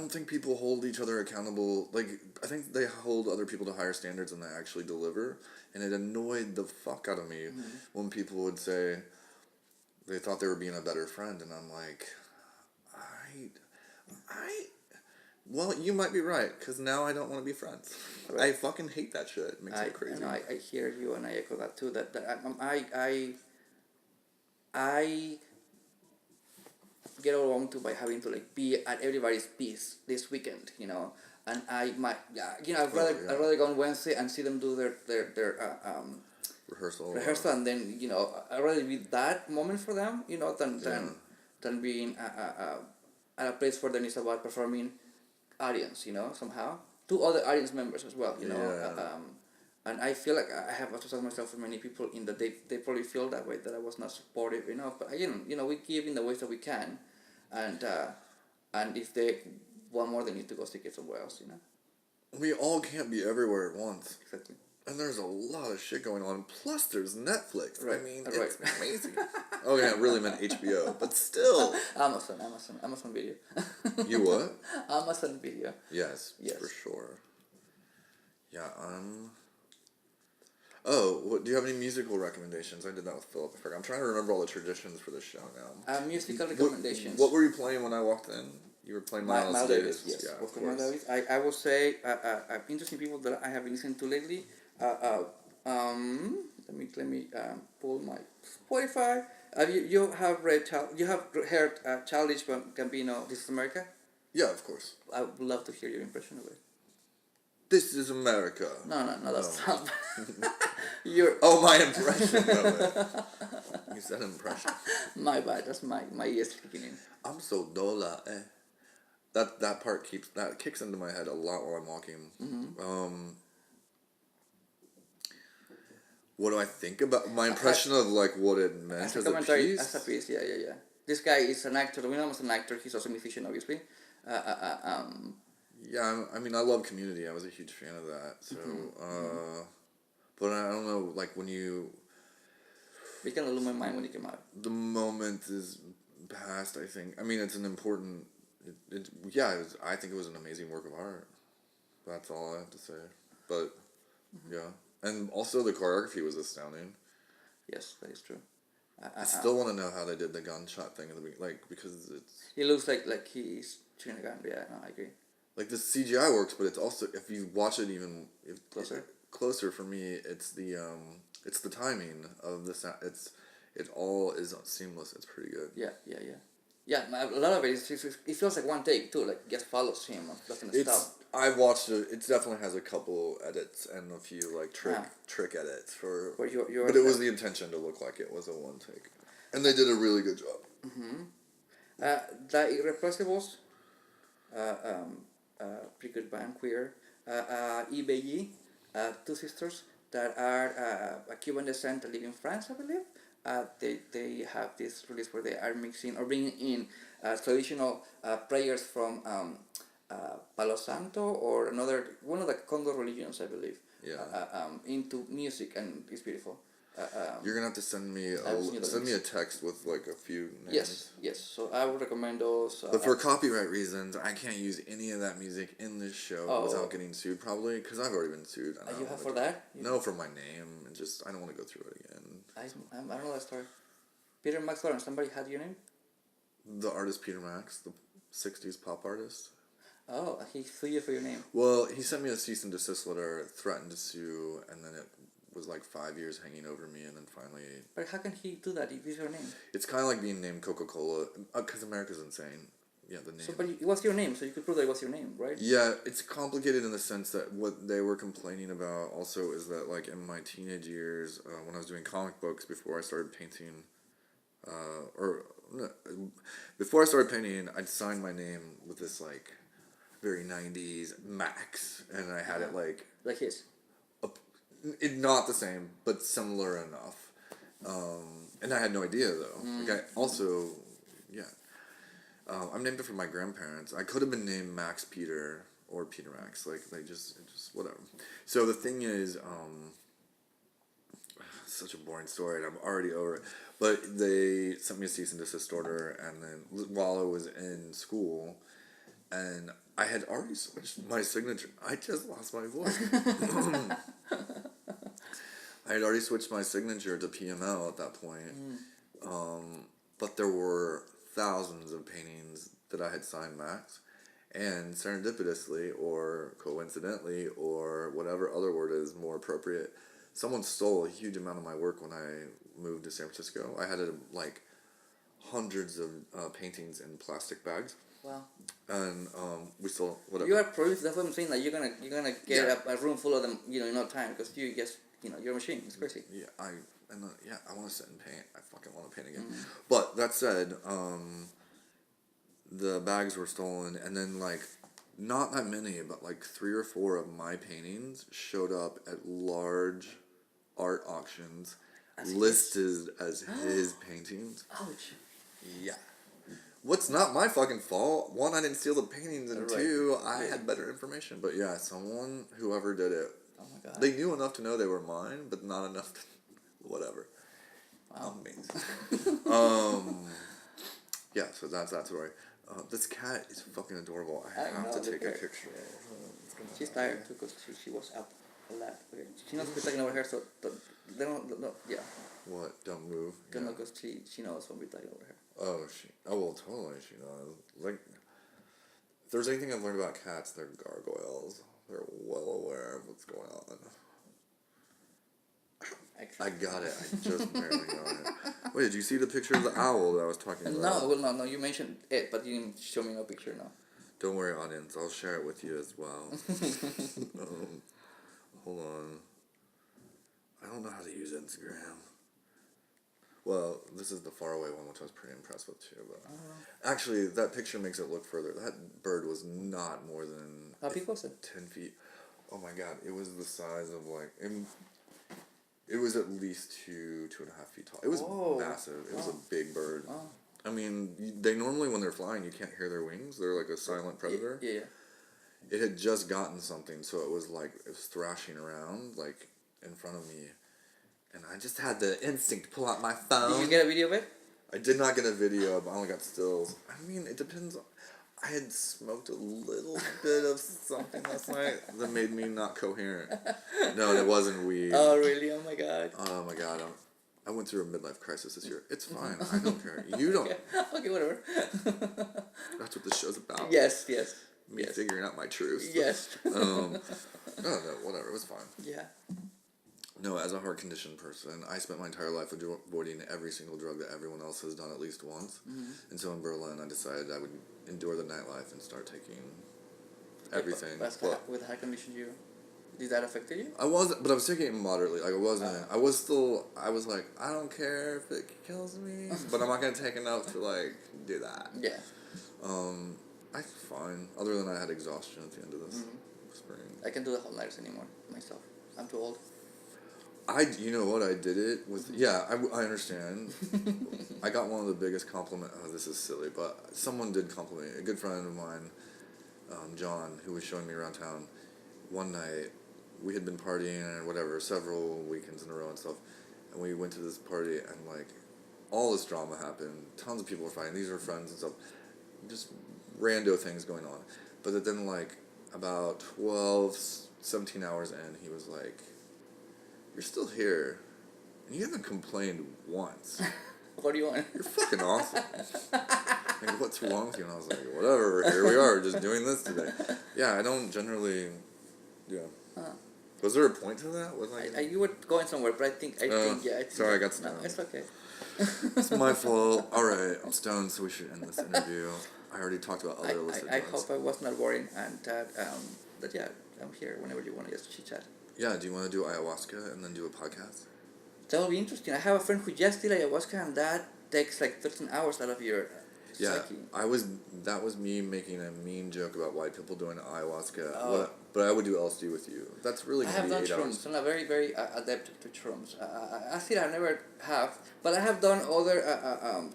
think people hold each other accountable. Like, I think they hold other people to higher standards than they actually deliver. And it annoyed the fuck out of me when people would say they thought they were being a better friend. And I'm like, well, you might be right, because now I don't want to be friends. Right. I fucking hate that shit. It makes me crazy. I hear you, and I echo that too. That I get overwhelmed too by having to be at everybody's piece this weekend, and I'd rather go on Wednesday and see them do their rehearsal, and then I'd rather be that moment for them, than being at a place where then it's about performing audience, somehow to other audience members as well, and I feel like I have associated myself with many people in that they probably feel that way, that I was not supportive enough. But again, we give in the ways that we can, and if they want more, they need to go seek it somewhere else. We all can't be everywhere at once. Exactly. And there's a lot of shit going on. Plus, there's Netflix. Right. I mean, it's amazing. Oh yeah, I really meant HBO, but still. Amazon Video. You what? Amazon Video. Yes, for sure. Yeah. Oh, do you have any musical recommendations? I did that with Philip. I forgot. I'm trying to remember all the traditions for this show now. Musical recommendations. What were you playing when I walked in? You were playing Miles Davis. Yes, Yeah, of course. Miles Davis. I would say interesting people that I have been listening to lately. Let me pull my Spotify. You have heard Childish Gambino, This Is America? Yeah, of course. I would love to hear your impression of it. This is America. No, that's not. My impression of it. You said impression. My bad. That's my ears kicking in. I'm so dola. That part kicks into my head a lot while I'm walking. Mm-hmm. What do I think about my impression of what it meant as a piece? As a piece, yeah. This guy is an actor. We know him as an actor. He's also a musician, obviously. Yeah, I mean, I love Community. I was a huge fan of that. So, but I don't know, when you... It kind of blew my mind when it came out. The moment is past, I think. I mean, it's an important... I think it was an amazing work of art. That's all I have to say. But, yeah. And also the choreography was astounding. Yes, that is true. I still want to know how they did the gunshot thing in the beginning, because it's... It looks like he's shooting a gun. Yeah, no, I agree. The CGI works, but it's also, if you watch it even closer for me, it's the timing of the sound. It all is seamless. It's pretty good. Yeah, a lot of it it feels like one take too. Just follows him. Doesn't stop. I've watched it. It definitely has a couple edits and a few trick edits for. But it was the intention to look like it was a one take, and they did a really good job. The Irreplaceables, pretty good band, queer. EBG, two sisters that are Cuban descent that live in France, I believe. They have this release where they are mixing or bringing in traditional prayers from Palo Santo or one of the Congo religions, I believe. Into music, and it's beautiful. You're gonna have to send me a text with a few names. Yes. So I would recommend those. But for copyright reasons, I can't use any of that music in this show without getting sued, probably, because I've already been sued. You have for that? No, for my name, and I don't want to go through it again. I don't know that story. Peter Maxwell, somebody had your name? The artist Peter Max, the '60s pop artist. Oh, he sued you for your name. Well, he sent me a cease and desist letter, threatened to sue, and then it was like 5 years hanging over me, and then finally... But how can he do that if it's your name? It's kind of like being named Coca-Cola, because America's insane. Yeah, the name. So, but it was your name, so you could prove that it was your name, right? Yeah, it's complicated in the sense that what they were complaining about also is that, like, in my teenage years, when I was doing comic books before I started painting, before I started painting, I'd signed my name with this, like, very 90s Max, and I had it, like... Like his? Not the same, but similar enough. And I had no idea, though. Like, I also... Yeah. I'm named after my grandparents. I could have been named Max Peter or Peter Max. Like, they just whatever. So the thing is, such a boring story, and I'm already over it. But they sent me a cease and desist order, and then while I was in school, and I had already switched my signature. I just lost my voice. I had already switched my signature to PML at that point. But there were thousands of paintings that I had signed Max, and serendipitously or coincidentally or whatever other word is more appropriate, someone stole a huge amount of my work when I moved to San Francisco. I had like hundreds of paintings in plastic bags. Wow. And we still whatever. You are proof. That's what I'm saying. Like you're gonna get a room full of them. In no time because you just you're a machine. It's crazy. Yeah, I want to sit and paint. I fucking want to paint again. But that said, the bags were stolen, and then like not that many, but like 3 or 4 of my paintings showed up at large art auctions, listed as his paintings. Ouch. Yeah. What's not my fucking fault? 1, I didn't steal the paintings, and 2, I had better information. But yeah, whoever did it, oh my God. they knew enough to know they were mine, but not enough to, whatever. Wow. Amazing. Yeah, so that's that story. This cat is fucking adorable. I have to take a picture. She's tired too because she was up a lot. Okay. She knows we're taking over her, so they don't, yeah. What? Don't move? Don't know because she knows when we're taking over her. Oh, well, totally, she knows. Like, if there's anything I've learned about cats, they're gargoyles. They're well aware of what's going on. I got it. I just barely got it. Wait, did you see the picture of the owl that I was talking about? No, you mentioned it, but you didn't show me no picture, no. Don't worry, audience. I'll share it with you as well. Hold on. I don't know how to use Instagram. Well, this is the faraway one, which I was pretty impressed with too. But actually, that picture makes it look further. That bird was not more than... How big was it? 10 feet. Oh my God, it was the size of like... It was at least 2.5 feet tall. It was massive. It was a big bird. Oh. I mean, they normally, when they're flying, you can't hear their wings. They're like a silent predator. Yeah. It had just gotten something, so it was thrashing around, like, in front of me. And I just had the instinct to pull out my phone. Did you get a video of it? I did not get a video, but I only got stills. I mean, it depends. I had smoked a little bit of something last night that made me not coherent. No, it wasn't weed. Oh, really? Oh, my God. Oh, my God. I went through a midlife crisis this year. It's fine. I don't care. You don't. Okay, whatever. That's what this show's about. Yes. Me figuring out my truth. Yes. No, whatever. It was fine. Yeah. No, as a heart-conditioned person, I spent my entire life avoiding every single drug that everyone else has done at least once. Mm-hmm. And so in Berlin, I decided I would endure the nightlife and start taking everything. But with high condition, did that affect you? I wasn't, but I was taking it moderately. Like, I wasn't, I was like, I don't care if it kills me, but I'm not going to take enough to, like, do that. Yeah. I'm fine. Other than I had exhaustion at the end of this spring. I can't do the whole nights anymore myself. I'm too old. You know what, I did it with, I understand. I got one of the biggest compliments, this is silly, but someone did compliment me. A good friend of mine, John, who was showing me around town, one night, we had been partying and whatever, several weekends in a row and stuff, and we went to this party and, like, all this drama happened, tons of people were fighting, these were friends and stuff, just rando things going on. But then, like, about 12, 17 hours in, he was like, "You're still here, and you haven't complained once. What do you want?" You're fucking awesome. Like, what's wrong with you? And I was like, whatever, here we are, just doing this today. Yeah, I don't generally, Was there a point to that? You were going somewhere, but I think, sorry, I got stoned. No, it's okay. It's my fault. Alright, I'm stoned, so we should end this interview. I already talked about other illicit I drugs. hope I was not boring, and that I'm here whenever you want to just chit chat. Yeah, do you want to do ayahuasca and then do a podcast? That would be interesting. I have a friend who just did ayahuasca, and that takes like 13 hours out of your psyche. That was me making a mean joke about white people doing ayahuasca. Oh. But I would do LSD with you. That's really I going have to be done 8 hours. shrooms. I'm not very, very adept to shrooms. Acid I never have, but I have done other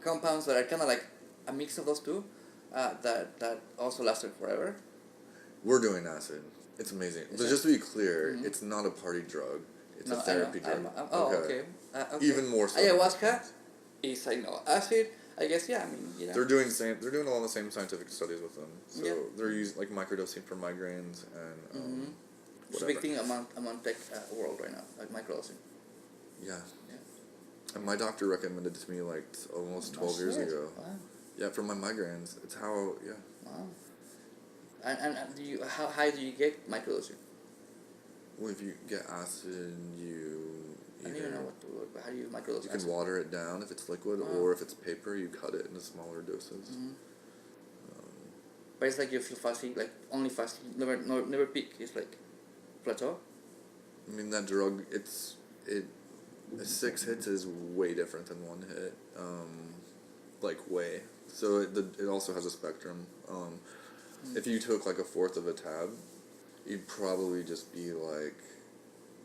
compounds that are kind of like a mix of those two, that also lasted forever. We're doing acid. It's amazing. But just to be clear, it's not a party drug. It's a therapy drug. Okay. Even more so. Ayahuasca is acid. I guess They're doing all the same scientific studies with them. So they're using like microdosing for migraines and it's a big thing among tech world right now, like microdosing. Yeah. And my doctor recommended it to me like almost 12 years ago. Wow. Yeah, for my migraines. It's how Wow. And how high do you get microdosing? Well, if you get acid, I don't even know what to look, but how do you microdose you acid? can water it down if it's liquid, or if it's paper, you cut it into smaller doses. But it's like you feel fasting, like only fasting, never peak. It's like plateau. I mean, that drug, 6 hits is way different than 1 hit. Way. So it also has a spectrum. If you took like a fourth of a tab, you'd probably just be like,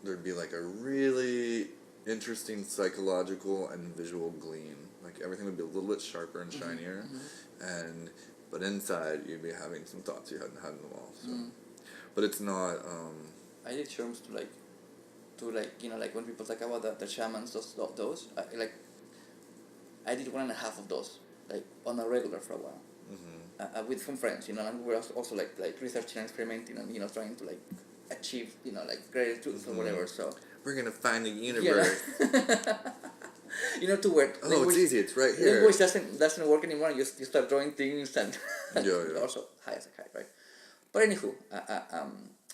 there'd be like a really interesting psychological and visual gleam. Like everything would be a little bit sharper and shinier, but inside you'd be having some thoughts you hadn't had in a while. So, but it's not. I did shrooms to like when people talk about the shamans, those I did 1.5 of those like on a regular for a while. With some friends, and we were also like researching and experimenting and trying to like achieve greater truths or whatever. So we're gonna find the universe. To where it's easy. It's right here. Language doesn't work anymore. You start drawing things and also high as a kite, right? But anywho,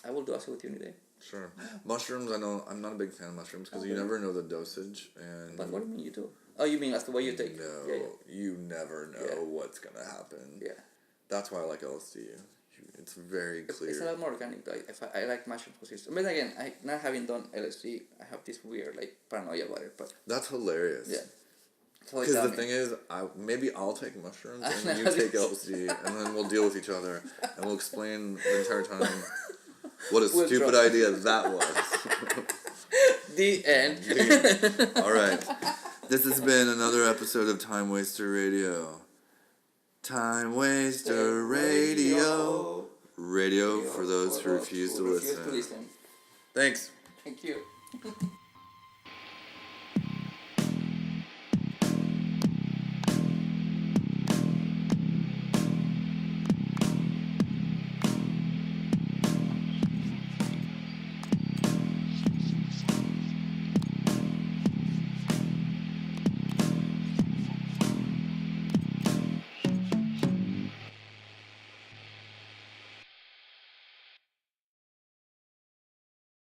I will do acid with you any day. Sure. Mushrooms, I know I'm not a big fan of mushrooms because you never know the dosage and. But what do you mean you do? Oh, you mean that's the way you take? No, you never know what's gonna happen. Yeah. That's why I like LSD. It's very clear. It's a lot more organic. I like mushrooms because but again, not having done LSD, I have this weird paranoia about it. But that's hilarious. Yeah. Because the thing is, maybe I'll take mushrooms and you take LSD, and then we'll deal with each other, and we'll explain the entire time what a stupid idea that was. The end. All right. This has been another episode of Time Waster Radio. Time Waster Radio. Radio for those who refuse to listen. Thanks. Thank you.